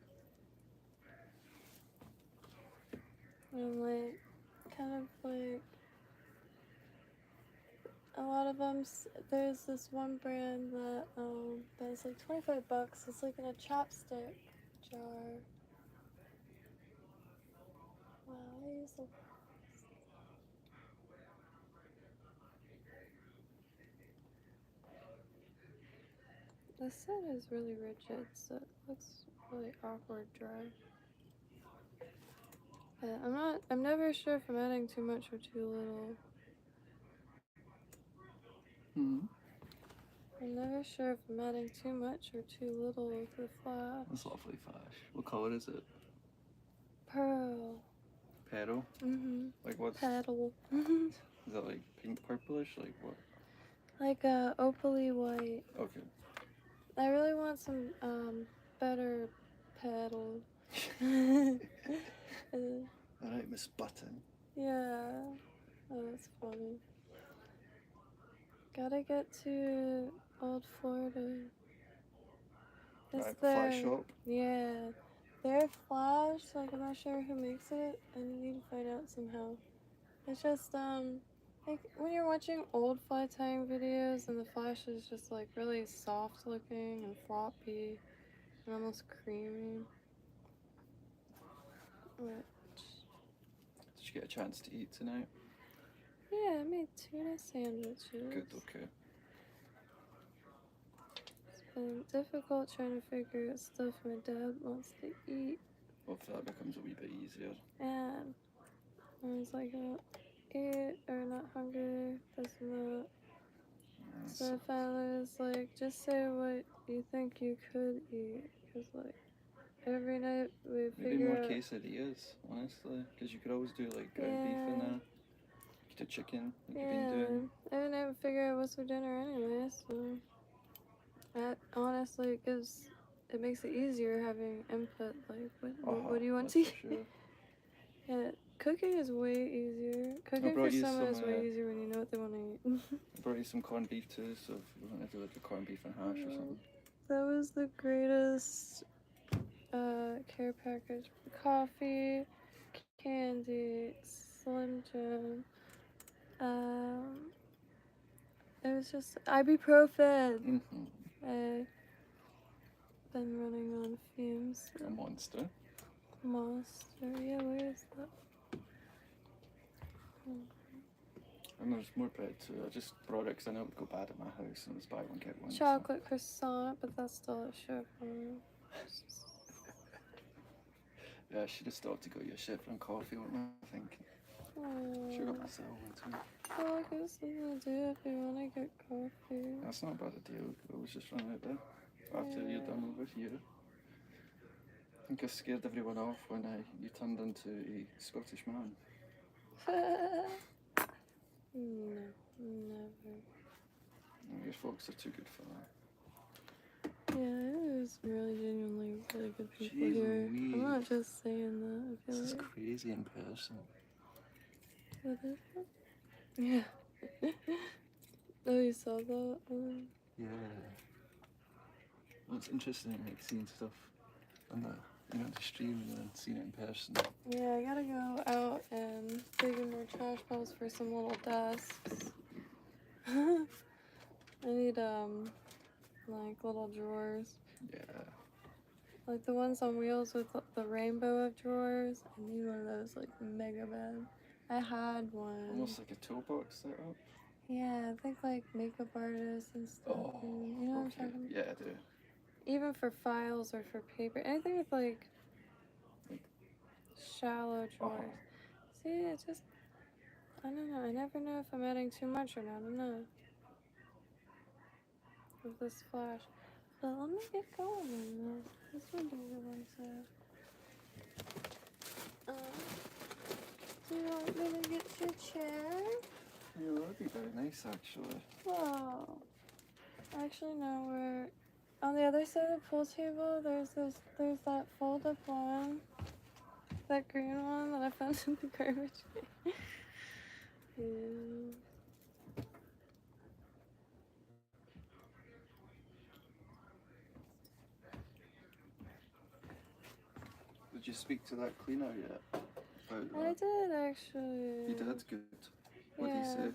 And like, kind of like, a lot of them, there's this one brand that's like $25. It's like in a chopstick jar. Wow, I use a... The set is really rigid, so it looks really awkward dry. But I'm never sure if I'm adding too much or too little. Mm-hmm. I'm never sure if I'm adding too much or too little with the flash. That's lovely flash. What colour is it? Pearl. Pearl? Mm-hmm. Like what's... Petal. Is that like pink purplish? Like what? Like a opaly white. Okay. I really want some better petal. Alright, Miss Button. Yeah. Oh, that's funny. Gotta get to Old Florida. Right, the fly shop. Yeah. Their flash, like I'm not sure who makes it. I need to find out somehow. It's just like when you're watching old fly tying videos and the flash is just like really soft looking and floppy and almost creamy. Did you get a chance to eat tonight? Yeah, I made tuna sandwiches. Good, okay. It's been difficult trying to figure out stuff my dad wants to eat. Hopefully that becomes a wee bit easier. And I was like, oh, eat or not hungry, this and that. So I finally was like, just say what you think you could eat. Because, like, every night we Maybe figure more out. quesadillas, honestly. Because you could always do like ground beef in there. the chicken that you've Yeah, been doing. I didn't even figure out what's for dinner anyway, so that honestly it makes it easier having input. Like, what do you want to That's eat? for sure. Yeah, cooking is way easier. Cooking for brought you someone is some, way easier when you know what they want to eat. I brought you some corned beef too, so if you want to do like a corned beef and hash or something. That was the greatest care package. Coffee, candy, Slim Jim. It was just ibuprofen. I've been running on fumes. A monster. Monster. Yeah, where is that? And there's more bread too. I just brought it because I know it would go bad at my house and it was buy one get one. so- Chocolate croissant, but that's still at sugar. Yeah, I should have stopped to go get shit from coffee. What am I thinking? Should have got myself one too. Well, I got something to do if you want to get coffee. That's not a bad deal. I was just running out there after you're done over here. I think I scared everyone off when you turned into a Scottish man. No, never. Your folks are too good for that. Yeah, there's really genuinely really good people Jeez here. Louise. I'm not just saying that. I This feel is like. crazy in person. What is it? Yeah. Oh, you saw that? Yeah. Well, it's interesting like seeing stuff on the stream and then seeing it in person. Yeah, I gotta go out and dig in more trash piles for some little desks. I need like little drawers. Yeah. Like the ones on wheels with the rainbow of drawers. I need one of those like mega bad. I had one. Almost like a toolbox setup. Yeah, I think like makeup artists and stuff. Oh, And, you know what I'm okay. talking about? Yeah, I do. Even for files or for paper. Anything with like shallow drawers. See, it's just, I don't know. I never know if I'm adding too much or not. I don't know. With this flash. But let me get going on this. This would be the one side. Do you want me to get you a chair? Yeah, that'd be very nice actually. Oh. Actually, no, we're on the other side of the pool table. There's that fold-up one. That green one that I found in the garbage can. Yeah. Did you speak to that cleaner yet? About I that? did actually. You did? Good. What did he Yeah. say?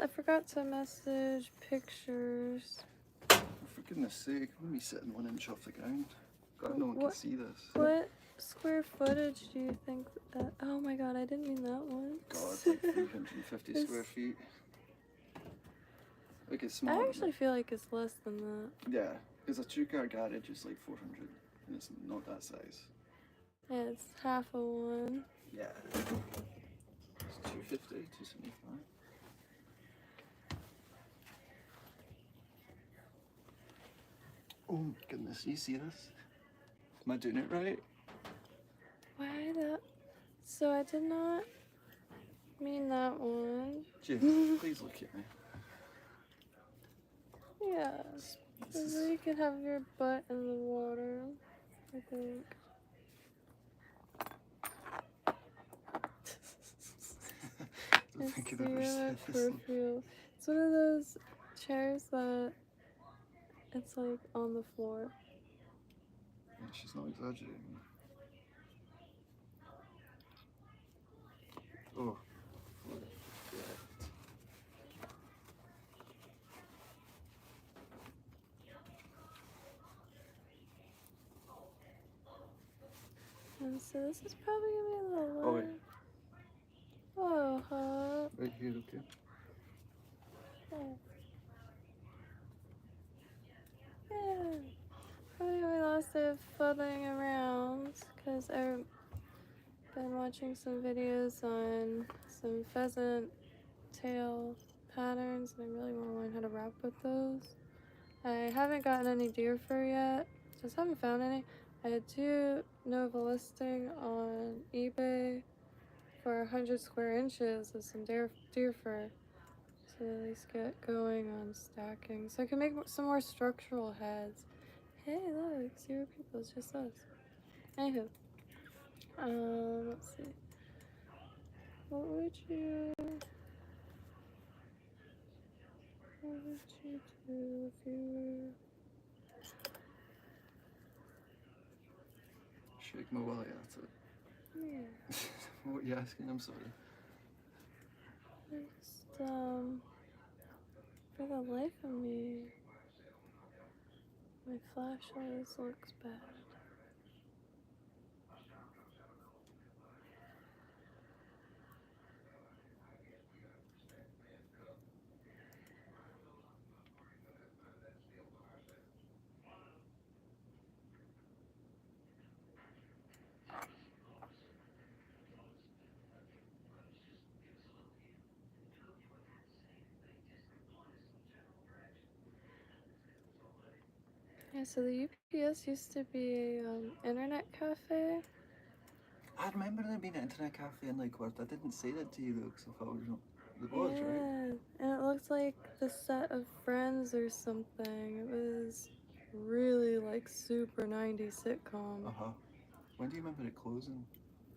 I forgot to message pictures. Oh, for goodness sake, I'm me sitting 1 inch off the ground. God, no one can What- see this. What square footage do you think that? Oh my god, I didn't mean that one. God, like 350 square feet. Like it's small. I actually feel like it's less than that. Yeah, because a 2-car garage is like 400, and it's not that size. Yeah, it's half a one. Yeah. It's 250, 275. Oh my goodness, you see this? Am I doing it right? Why the? So I did not mean that one. Jim, please look at me. Yeah. This So is- you could have your butt in the water, I think. I don't think I've ever It's said this. perfume. It's one of those chairs that it's like on the floor. Yeah, she's not exaggerating. Oh. And so this is probably gonna be a little Oh, light. wait. Whoa, huh? Right here, okay. Oh. Yeah. Probably gonna be the last day of floating around because I've been watching some videos on some pheasant tail patterns and I really want to learn how to wrap with those. I haven't gotten any deer fur yet, just haven't found any. I do know of a listing on eBay for 100 square inches of some deer fur to at least get going on stacking. So I can make some more structural heads. Hey, look, 0 people, it's just us. Anywho, let's see. What would you do if you Shake my willy at it. were... Yeah. What are you asking? I'm sorry. Just, for the life of me, my flash always looks bad. Yeah, so the UPS used to be a internet cafe. I remember there being an internet cafe in like Worth. I didn't say that to you though, because I thought it was not. It was, right? And it looked like the set of Friends or something. It was really like super 90s sitcom. Uh-huh. When do you remember it closing?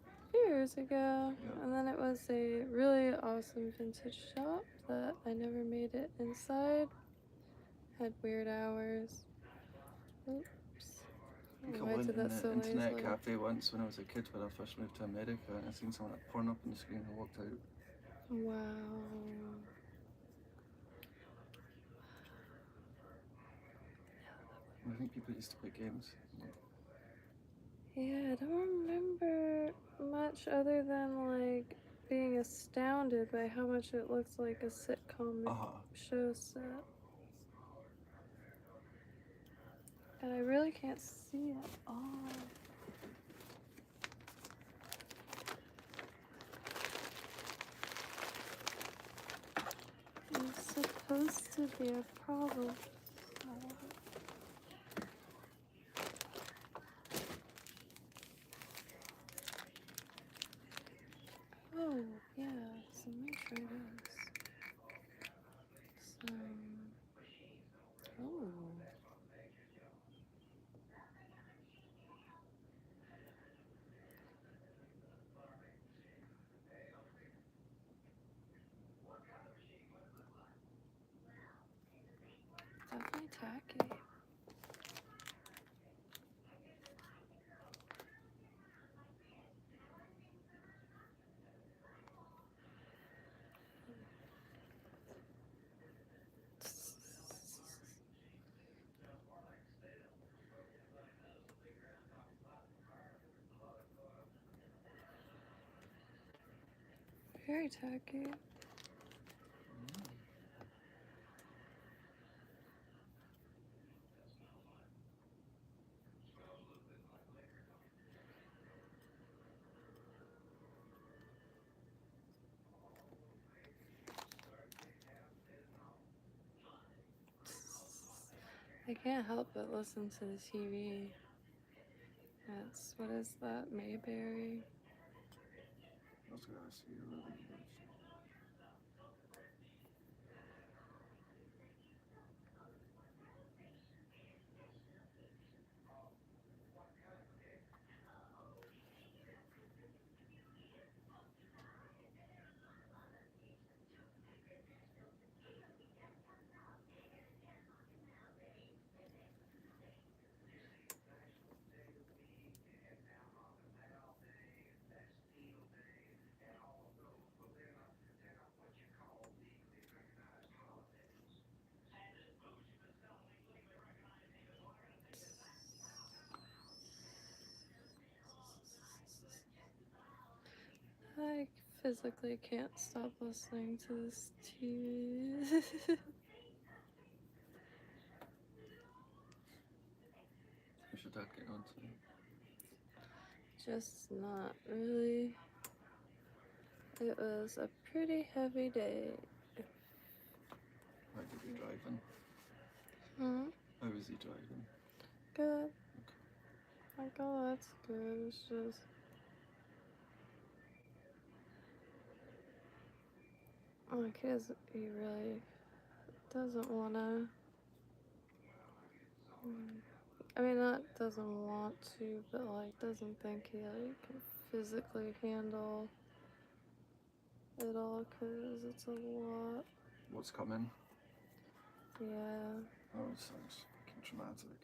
A few years ago. Yeah. And then it was a really awesome vintage shop that I never made it inside. Had weird hours. Oops. I think I Why went did in that the so internet lazily? cafe once when I was a kid when I first moved to America, and I seen someone like porn up on the screen and I walked out. Wow. And I think people used to play games. Yeah, I don't remember much other than like being astounded by how much it looks like a sitcom Uh-huh. show set. And I really can't see it all. It's supposed to be a problem. Oh, yeah, so let me try this. Oh. Definitely tacky. Very tacky. I can't help but listen to the TV. That's, what is that, Mayberry? I was gonna see you really good. I physically can't stop listening to this TV. How's your dad getting on today? Just not really. It was a pretty heavy day. How did he driving? How was he driving? Good. Like, oh, that's good. It's just Like, he really doesn't wanna. I mean, not doesn't want to, but like doesn't think he like can physically handle it all, cause it's a lot. What's coming? Yeah, Oh, it sounds fucking traumatic.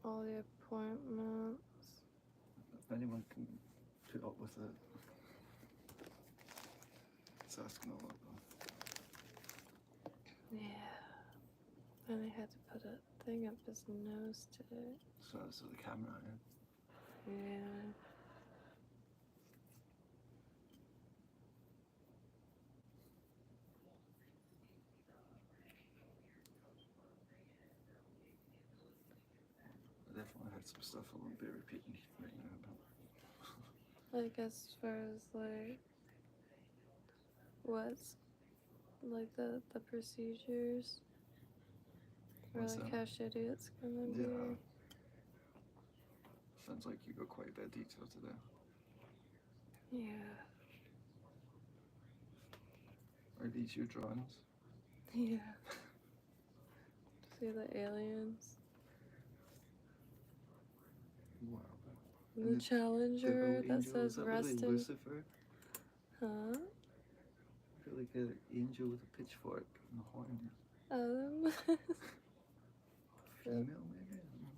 all the appointments. If anyone can put up with it, it's asking a lot though. Yeah. And I had to put a thing up his nose today. So the camera, yeah. Yeah. I definitely heard some stuff I won't be repeating right now, but Like, as far as like what's like the procedures, or what's like that? how shitty it's gonna Yeah. be. Sounds like you got quite a bit of detail today. Yeah. Are these your drawings? Yeah. See the aliens? Wow. The And Challenger devil that angel, says is that rest really in. Lucifer? Huh? I feel like an angel with a pitchfork and a horn. Female, maybe? I don't know.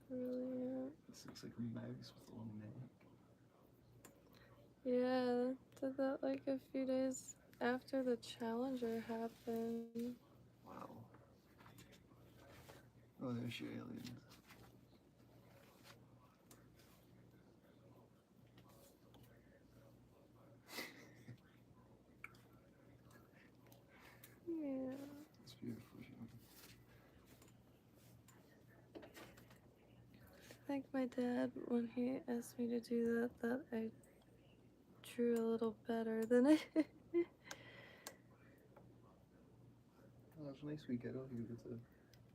Brilliant. This looks like a mouse with a long neck. Yeah, did that like a few days after the Challenger happened. Wow. Oh, there's your aliens. Yeah. It's beautiful, Sean. I think my dad, when he asked me to do that I drew a little better than I did. Oh, there's a nice wee girl here with a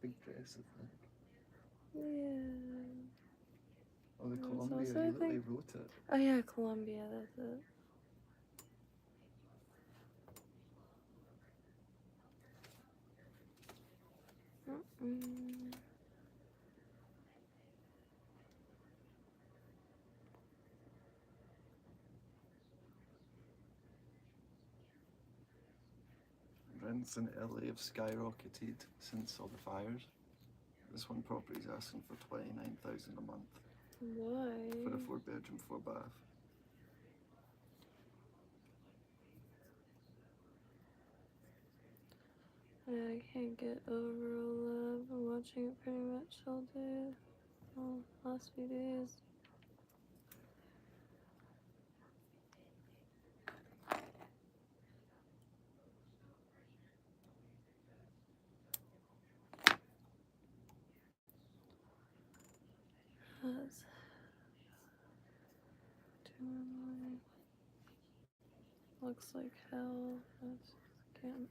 big dress, I think. Yeah. Oh, the It's Columbia, also, I you look think- they wrote it. Oh yeah, Columbia, that's it. Mm-mm. Rents in LA have skyrocketed since all the fires. This one property is asking for $29,000 a month Why? for a 4-bedroom, 4-bath. I can't get over love. I'm watching it pretty much all day. Well, last few days. That's doing looks like hell. I can't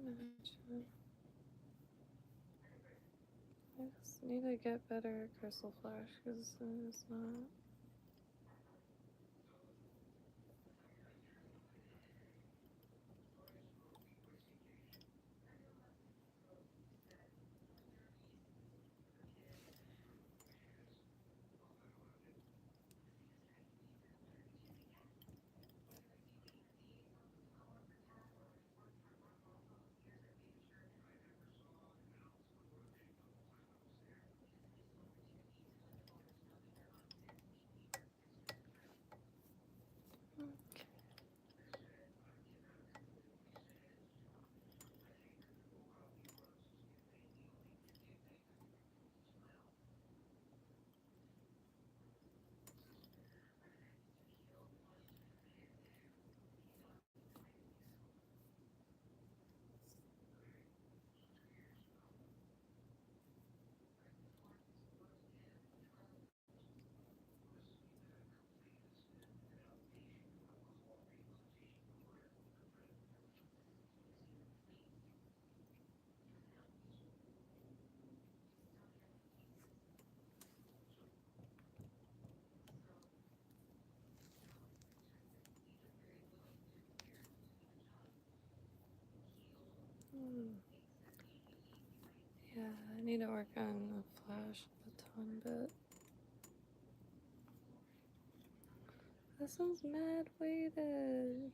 imagine. I just need to get better at Crystal Flash because it's not. need to work on the flash a ton, but this one's mad weighted.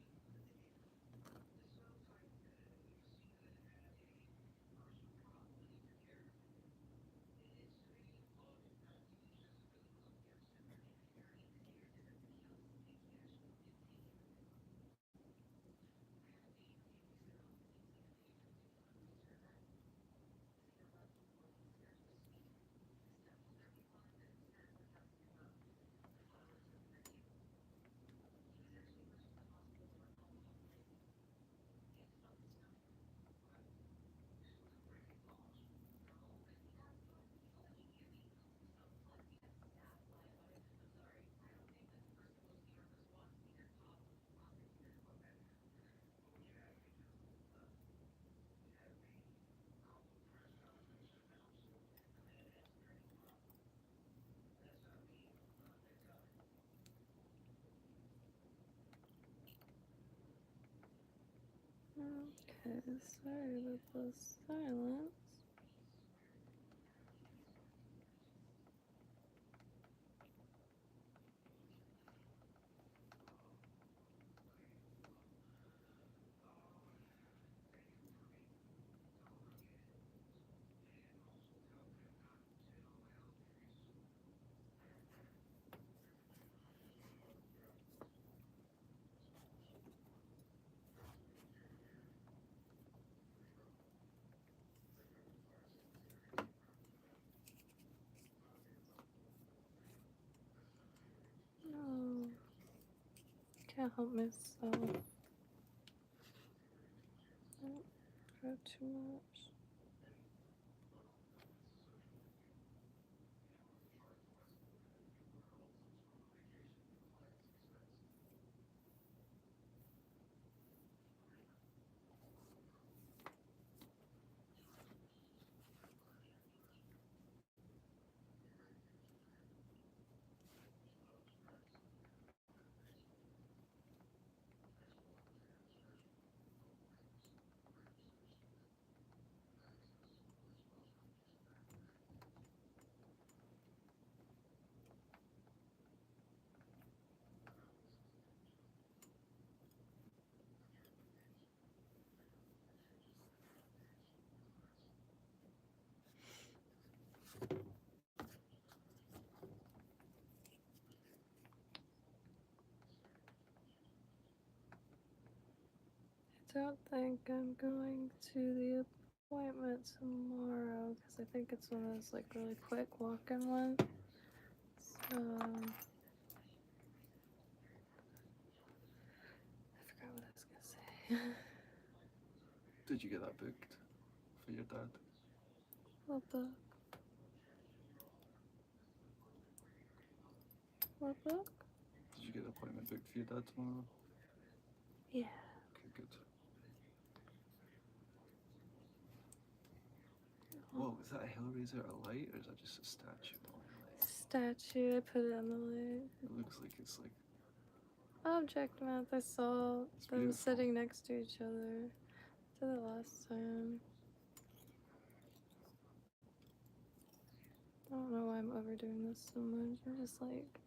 Okay, sorry about the silence. No, can't help myself. Don't grab too much. I don't think I'm going to the appointment tomorrow because I think it's one of those like really quick walk-in ones. So I forgot what I was gonna say. Did you get that booked for your dad? What book? What book? Did you get the appointment booked for your dad tomorrow? Yeah. Okay, good. Whoa, is that a Hellraiser a light or is that just a statue? Statue. I put it on the light. It looks like it's like Object map. I saw It's them beautiful. sitting next to each other. Did it last time. I don't know why I'm overdoing this so much. I'm just like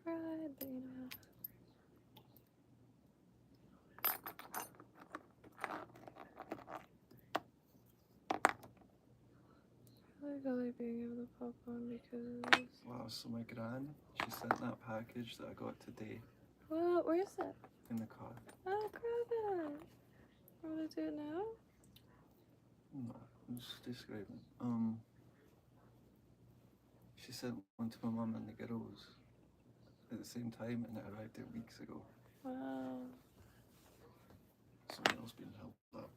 fried, but you know. I really like being able to pop on because. wow, so my gran, she sent that package that I got today Well, where is it? in the car. Oh, grab it. I'm gonna do it now. No, I'm just describing. She sent one to my mum and the girls at the same time and it arrived there weeks ago. Wow. Something else being held up.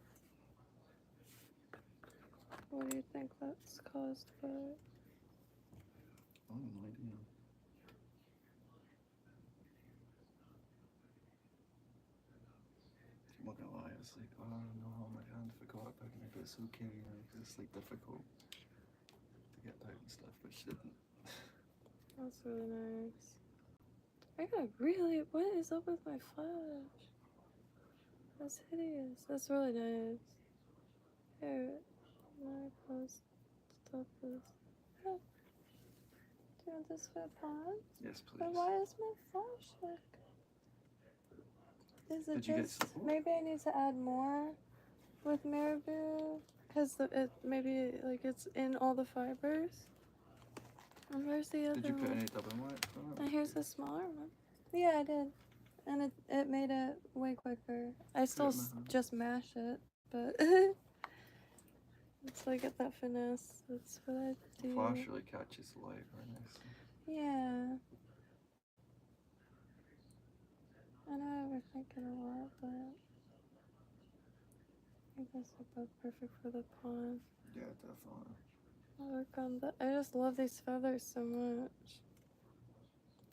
What do you think that's caused by? I have no idea. I'm not gonna lie, I was like, oh no, my hand forgot about it, but it's okay, you know, because it's like difficult to get out and stuff, but she didn't. That's really nice. I gotta really. What is up with my flash? That's hideous. That's really nice. Here, my clothes stuff is. Oh, do you want this for pause? Yes, please. But why is my flash like? Is it Did you get just support? maybe I need to add more with Marabou? Because it maybe like it's in all the fibers. And where's the other Did you put one? any double wax on it? And here's a smaller one. Yeah, I did. And it made it way quicker. I still in my hand. just mash it, but it's like get that finesse. That's what I do. Flash really catches the light very nicely. Yeah. I know I was thinking a lot, but I guess they're both perfect for the pond. Yeah, definitely. I'll work on that. I just love these feathers so much.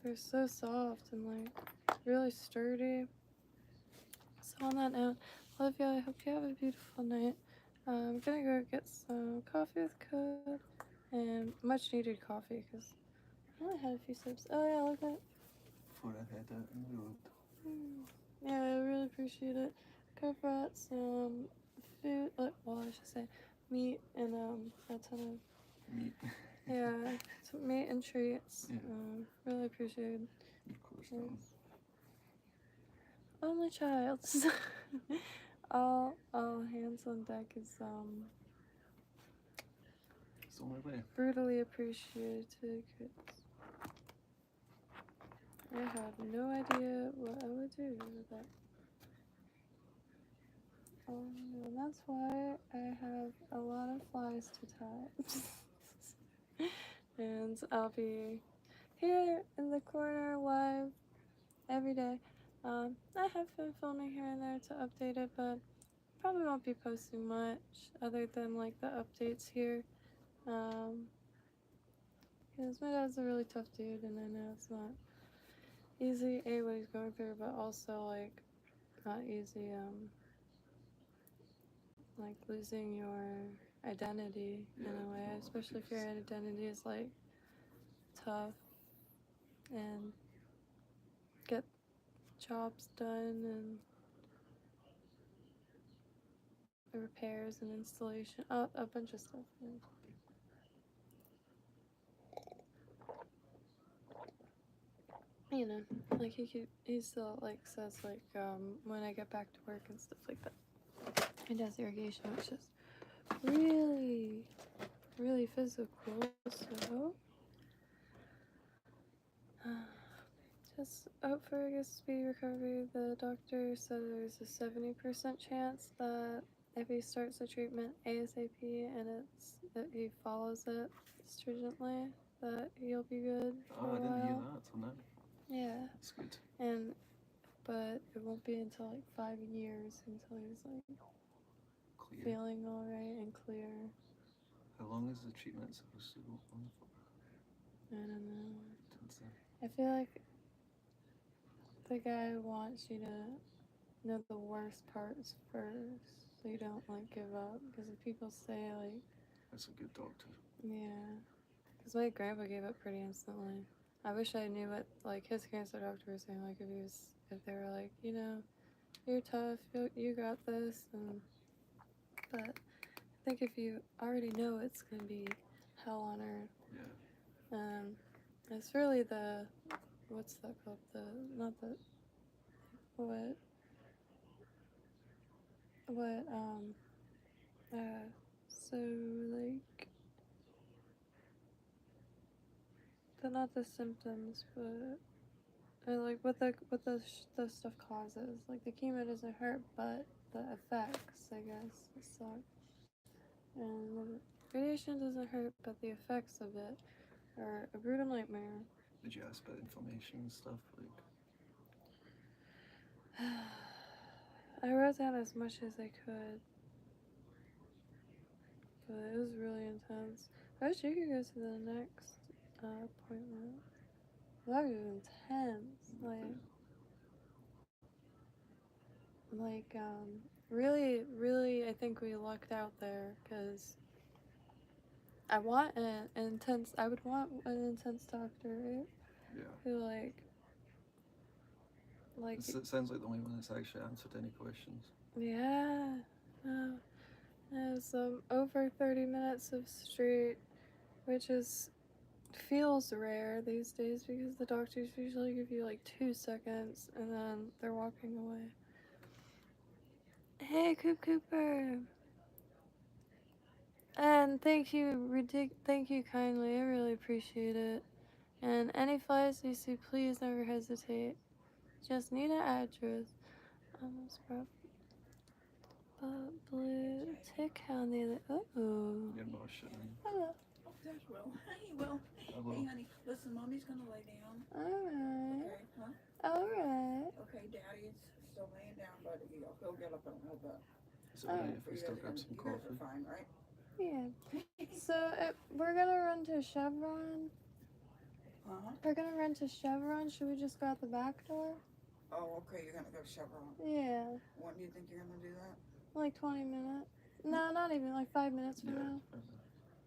They're so soft and like really sturdy. So on that note, love you. I hope you have a beautiful night. I'm gonna go get some coffee with Code and much needed coffee because I only had a few sips. Oh yeah, look at. Before I head out on the road. Yeah, I really appreciate it. Code brought some food. Well, I should say meat and a ton of Meat. yeah, some meat and treats. Yeah. Really appreciate it. Of course not. Only child. all hands on deck is It's the only way. brutally appreciated. I have no idea what I would do with that. And that's why I have a lot of flies to tie. And I'll be here in the corner live every day. I have been filming here and there to update it, but probably won't be posting much other than like the updates here. Because my dad's a really tough dude, and I know it's not easy, what he's going through, but also like not easy, like losing your identity in a way, especially if your identity is like tough and get jobs done and repairs and installation, a bunch of stuff. You know, like he still like says like when I get back to work and stuff like that. He does irrigation, which is really physical. So just hope for a good speedy recovery. The doctor said there's a 70% chance that if he starts the treatment ASAP and that he follows it stringently, that he'll be good for Oh, a I didn't hear while. that till now. Yeah. That's good. But it won't be until like 5 years until he's like Clear. feeling alright and clear. How long is the treatment supposed to go on for? I don't know. Didn't say. I feel like the guy wants you to know the worst parts first, so you don't like give up. Because if people say like, That's a good doctor. yeah, because my grandpa gave up pretty instantly. I wish I knew what like his cancer doctor was saying. Like if they were like, you know, you're tough, you got this, but I think if you already know it's gonna be hell on earth. Yeah. It's really the what's that called? Not the what so like not the symptoms, but like what the stuff causes. Like the chemo doesn't hurt, but the effects, I guess, suck. And the radiation doesn't hurt, but the effects of it are a brutal nightmare. Did you ask about inflammation and stuff? Like, I wrote down as much as I could, but it was really intense. I wish you could go to the next appointment. That was intense. Really, I think we lucked out there because I would want an intense doctor, right? yeah. Who like It sounds like the only one that's actually answered any questions. yeah, no, has over 30 minutes of straight, which feels rare these days because the doctors usually give you like 2 seconds and then they're walking away. Hey, Cooper. And thank you kindly. I really appreciate it. And any flies you see, please never hesitate. Just need an address. Almost brought blue tick on the other. Oh. You're not shitting. Hello. Oh, there's Will. Hey, Will. Hello. Hey, honey. Listen, Mommy's gonna lay down. Alright. Okay, huh? Alright. Okay, Daddy's still laying down, but he'll get up in a little bit. Is it alright if For we you still guys, grab some you guys coffee? are fine, right? Yeah. So we're gonna run to Chevron. Uh-huh. We're gonna run to Chevron. Should we just go out the back door? Oh, okay, you're gonna go to Chevron. Yeah. When do you think you're gonna do that? Like 20 minutes. No, not even. Like 5 minutes from now.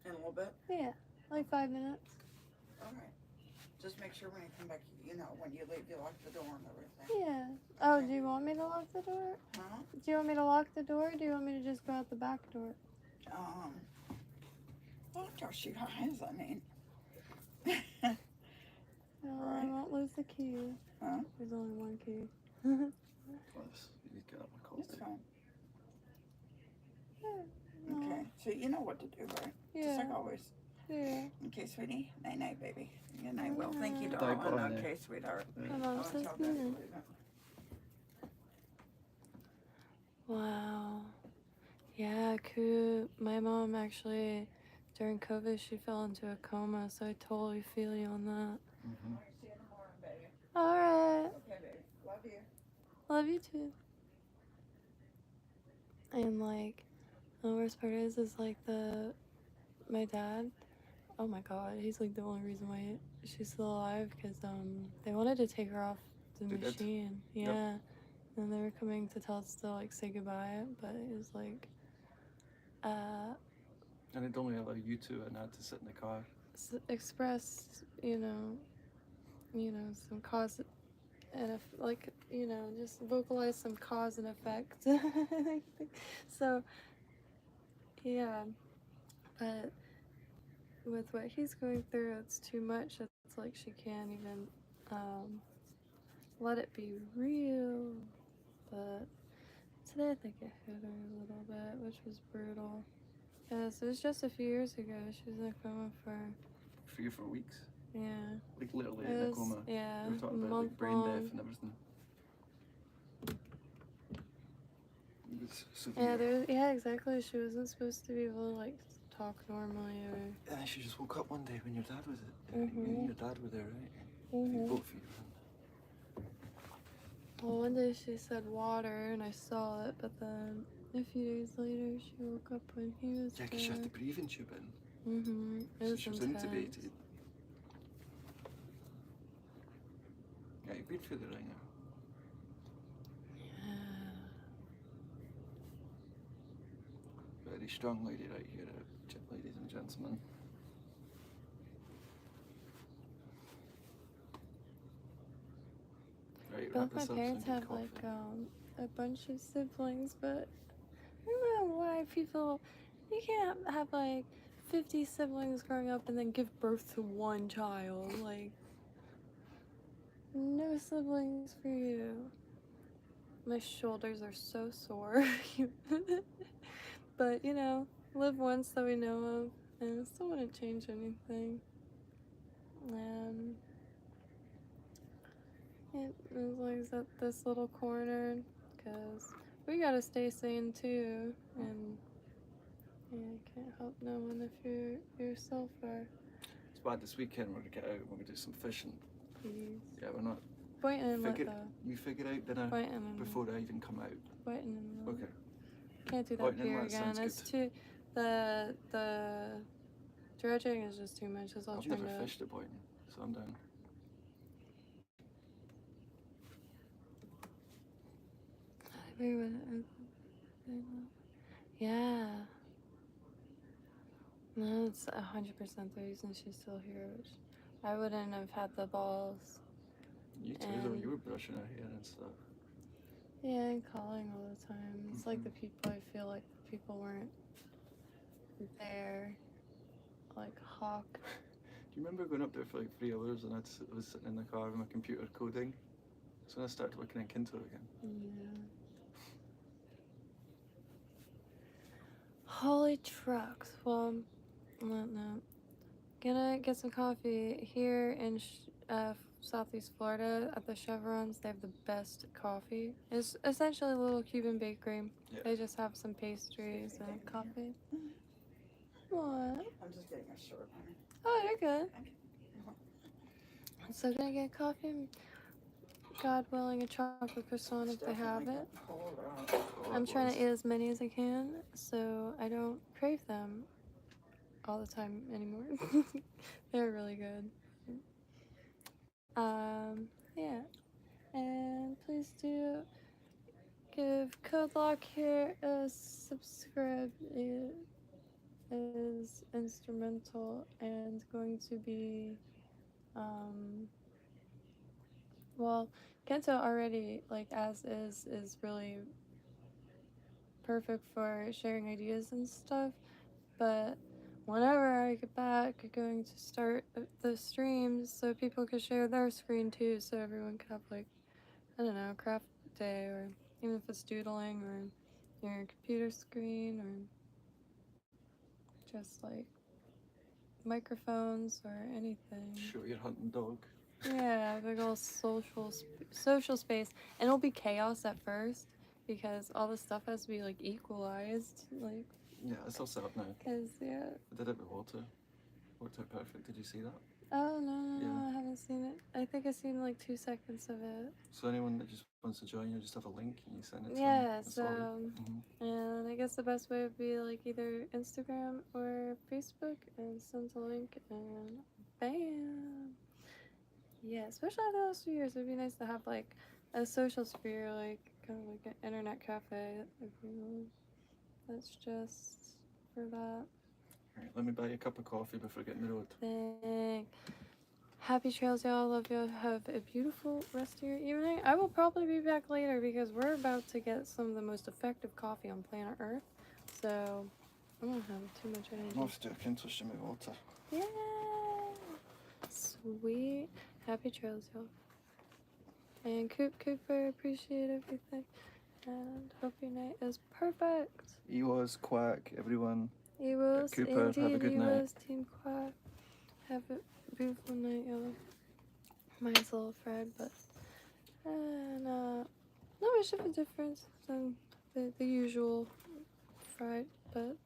In a little bit? Yeah. Like 5 minutes. Alright. Just make sure when you come back, when you leave, you lock the door and everything. Yeah. Oh, do you want me to lock the door? Huh? Do you want me to lock the door or do you want me to just go out the back door? Well, Josh, you eyes, I mean. No, Right. I won't lose the key. Huh? There's only one key. Plus, you need to get up my It's coffee. fine. No. Okay, so you know what to do, right? Just Yeah. like always. Yeah. Okay, sweetie. Night night, baby. Good night, Will. Thank you, Night. darling. Bye-bye. Okay, sweetheart. My mom I'll says tell good Daddy to night. leave it. Wow. Yeah, my mom actually, during COVID, she fell into a coma, so I totally feel you on that. Mm-hmm. See you in the morning, baby. Alright. Okay, baby. Love you. Love you too. And like, the worst part is like my dad, oh my god, he's like the only reason why she's still alive because they wanted to take her off the They did? machine. Yep. Yeah. And they were coming to tell us to like say goodbye, but it was like, And it'd only allow you two and I to sit in the car. express, some cause and just vocalize some cause and effect. So, yeah, but with what he's going through, it's too much. It's like she can't even let it be real. But today I think it hit her a little bit, which was brutal. Because it was just a few years ago. She was in a coma for 3 or 4 weeks. Yeah. Like literally It in a was, coma. yeah, We were talking about month like brain long. death and everything. It was Yeah, severe. exactly. She wasn't supposed to be able to like talk normally or. And then she just woke up one day when your dad was you Mhm. and your dad were there, right? I think Mhm. both of you. Well, one day she said water, and I saw it, but then a few days later she woke up when he was Yeah, because she had the breathing tube in. Mhm. It So was she was intense. intubated. Yeah, you breathe through the ringer. Yeah. Very strong lady right here, ladies and gentlemen. Right, wrap Both my this up parents so I have can like get a bunch of siblings, but I don't know why you can't have like 50 siblings growing up and then give birth to one child. Like, no siblings for you. My shoulders are so sore. But, live once that we know of, and I still wouldn't change anything. And it was like at this little corner, because we gotta stay sane too, and yeah, you can't help knowing if you're yourself or It's bad this weekend we're gonna get out, we're gonna do some fishing. please. Yeah, we're not. Pointing and what though? You figure out dinner Pointing and before I even come out. pointing and what? Okay. Can't do that Pointing here inlet again. sounds It's good. too the dredging is just too much. It's all I've turned never up. fished at Pointing, so I'm down. Yeah. No, it's 100% the reason she's still here. Which I wouldn't have had the balls. You too, though, And- you were brushing her hair and stuff. Yeah, and calling all the time. It's like the people, I feel like the people weren't there. Like Hawk. Do you remember going up there for like 3 hours and I was sitting in the car with my computer coding? So when I started looking in Kinto again. Yeah. Holy trucks. Well, no. Gonna get some coffee here in Southeast Florida at the Chevrons. They have the best coffee. It's essentially a little Cuban bakery. Yeah. They just have some pastries and coffee. What? I'm just getting a short one. Oh, you're good. So gonna get coffee and, God willing, a chocolate croissant if they have it. I'm trying to eat as many as I can so I don't crave them all the time anymore. They're really good. Yeah. And please do give Code Lock here a subscribe. It is instrumental and going to be, well, Kento already, like, as is really perfect for sharing ideas and stuff, but whenever I get back, I'm going to start the streams so people can share their screen too, so everyone can have, like, I don't know, craft day, or even if it's doodling or your computer screen, or just like microphones or anything. Show your hunting dog. Yeah, big old social space, and it'll be chaos at first because all the stuff has to be like equalized, like. Yeah, it's all set up now. Cause yeah. I did it with water. Worked out perfect. Did you see that? Oh no, Yeah. I haven't seen it. I think I've seen like 2 seconds of it. So anyone that just wants to join, you just have a link and you send it to Yeah, them. It's so all- and I guess the best way would be like either Instagram or Facebook, and send a link and bam. Yeah, especially after the last few years, it'd be nice to have like a social sphere, like kind of like an internet cafe, if you know. That's just for that. Right, let me buy you a cup of coffee before getting the road. Thanks. Happy trails, y'all. Love y'all. Have a beautiful rest of your evening. I will probably be back later because we're about to get some of the most effective coffee on planet Earth. So I don't have too much energy. Måste jag Kinto med water. Yeah. Sweet. Happy trails, y'all. And Cooper, appreciate everything. And hope your night is perfect. Ewas, Quack, everyone. Ewos, Cooper, indeed, have a good night. Ewos, Team Quack. Have a beautiful night, y'all. Mine's a little fried, but not much of a difference than the usual fried, but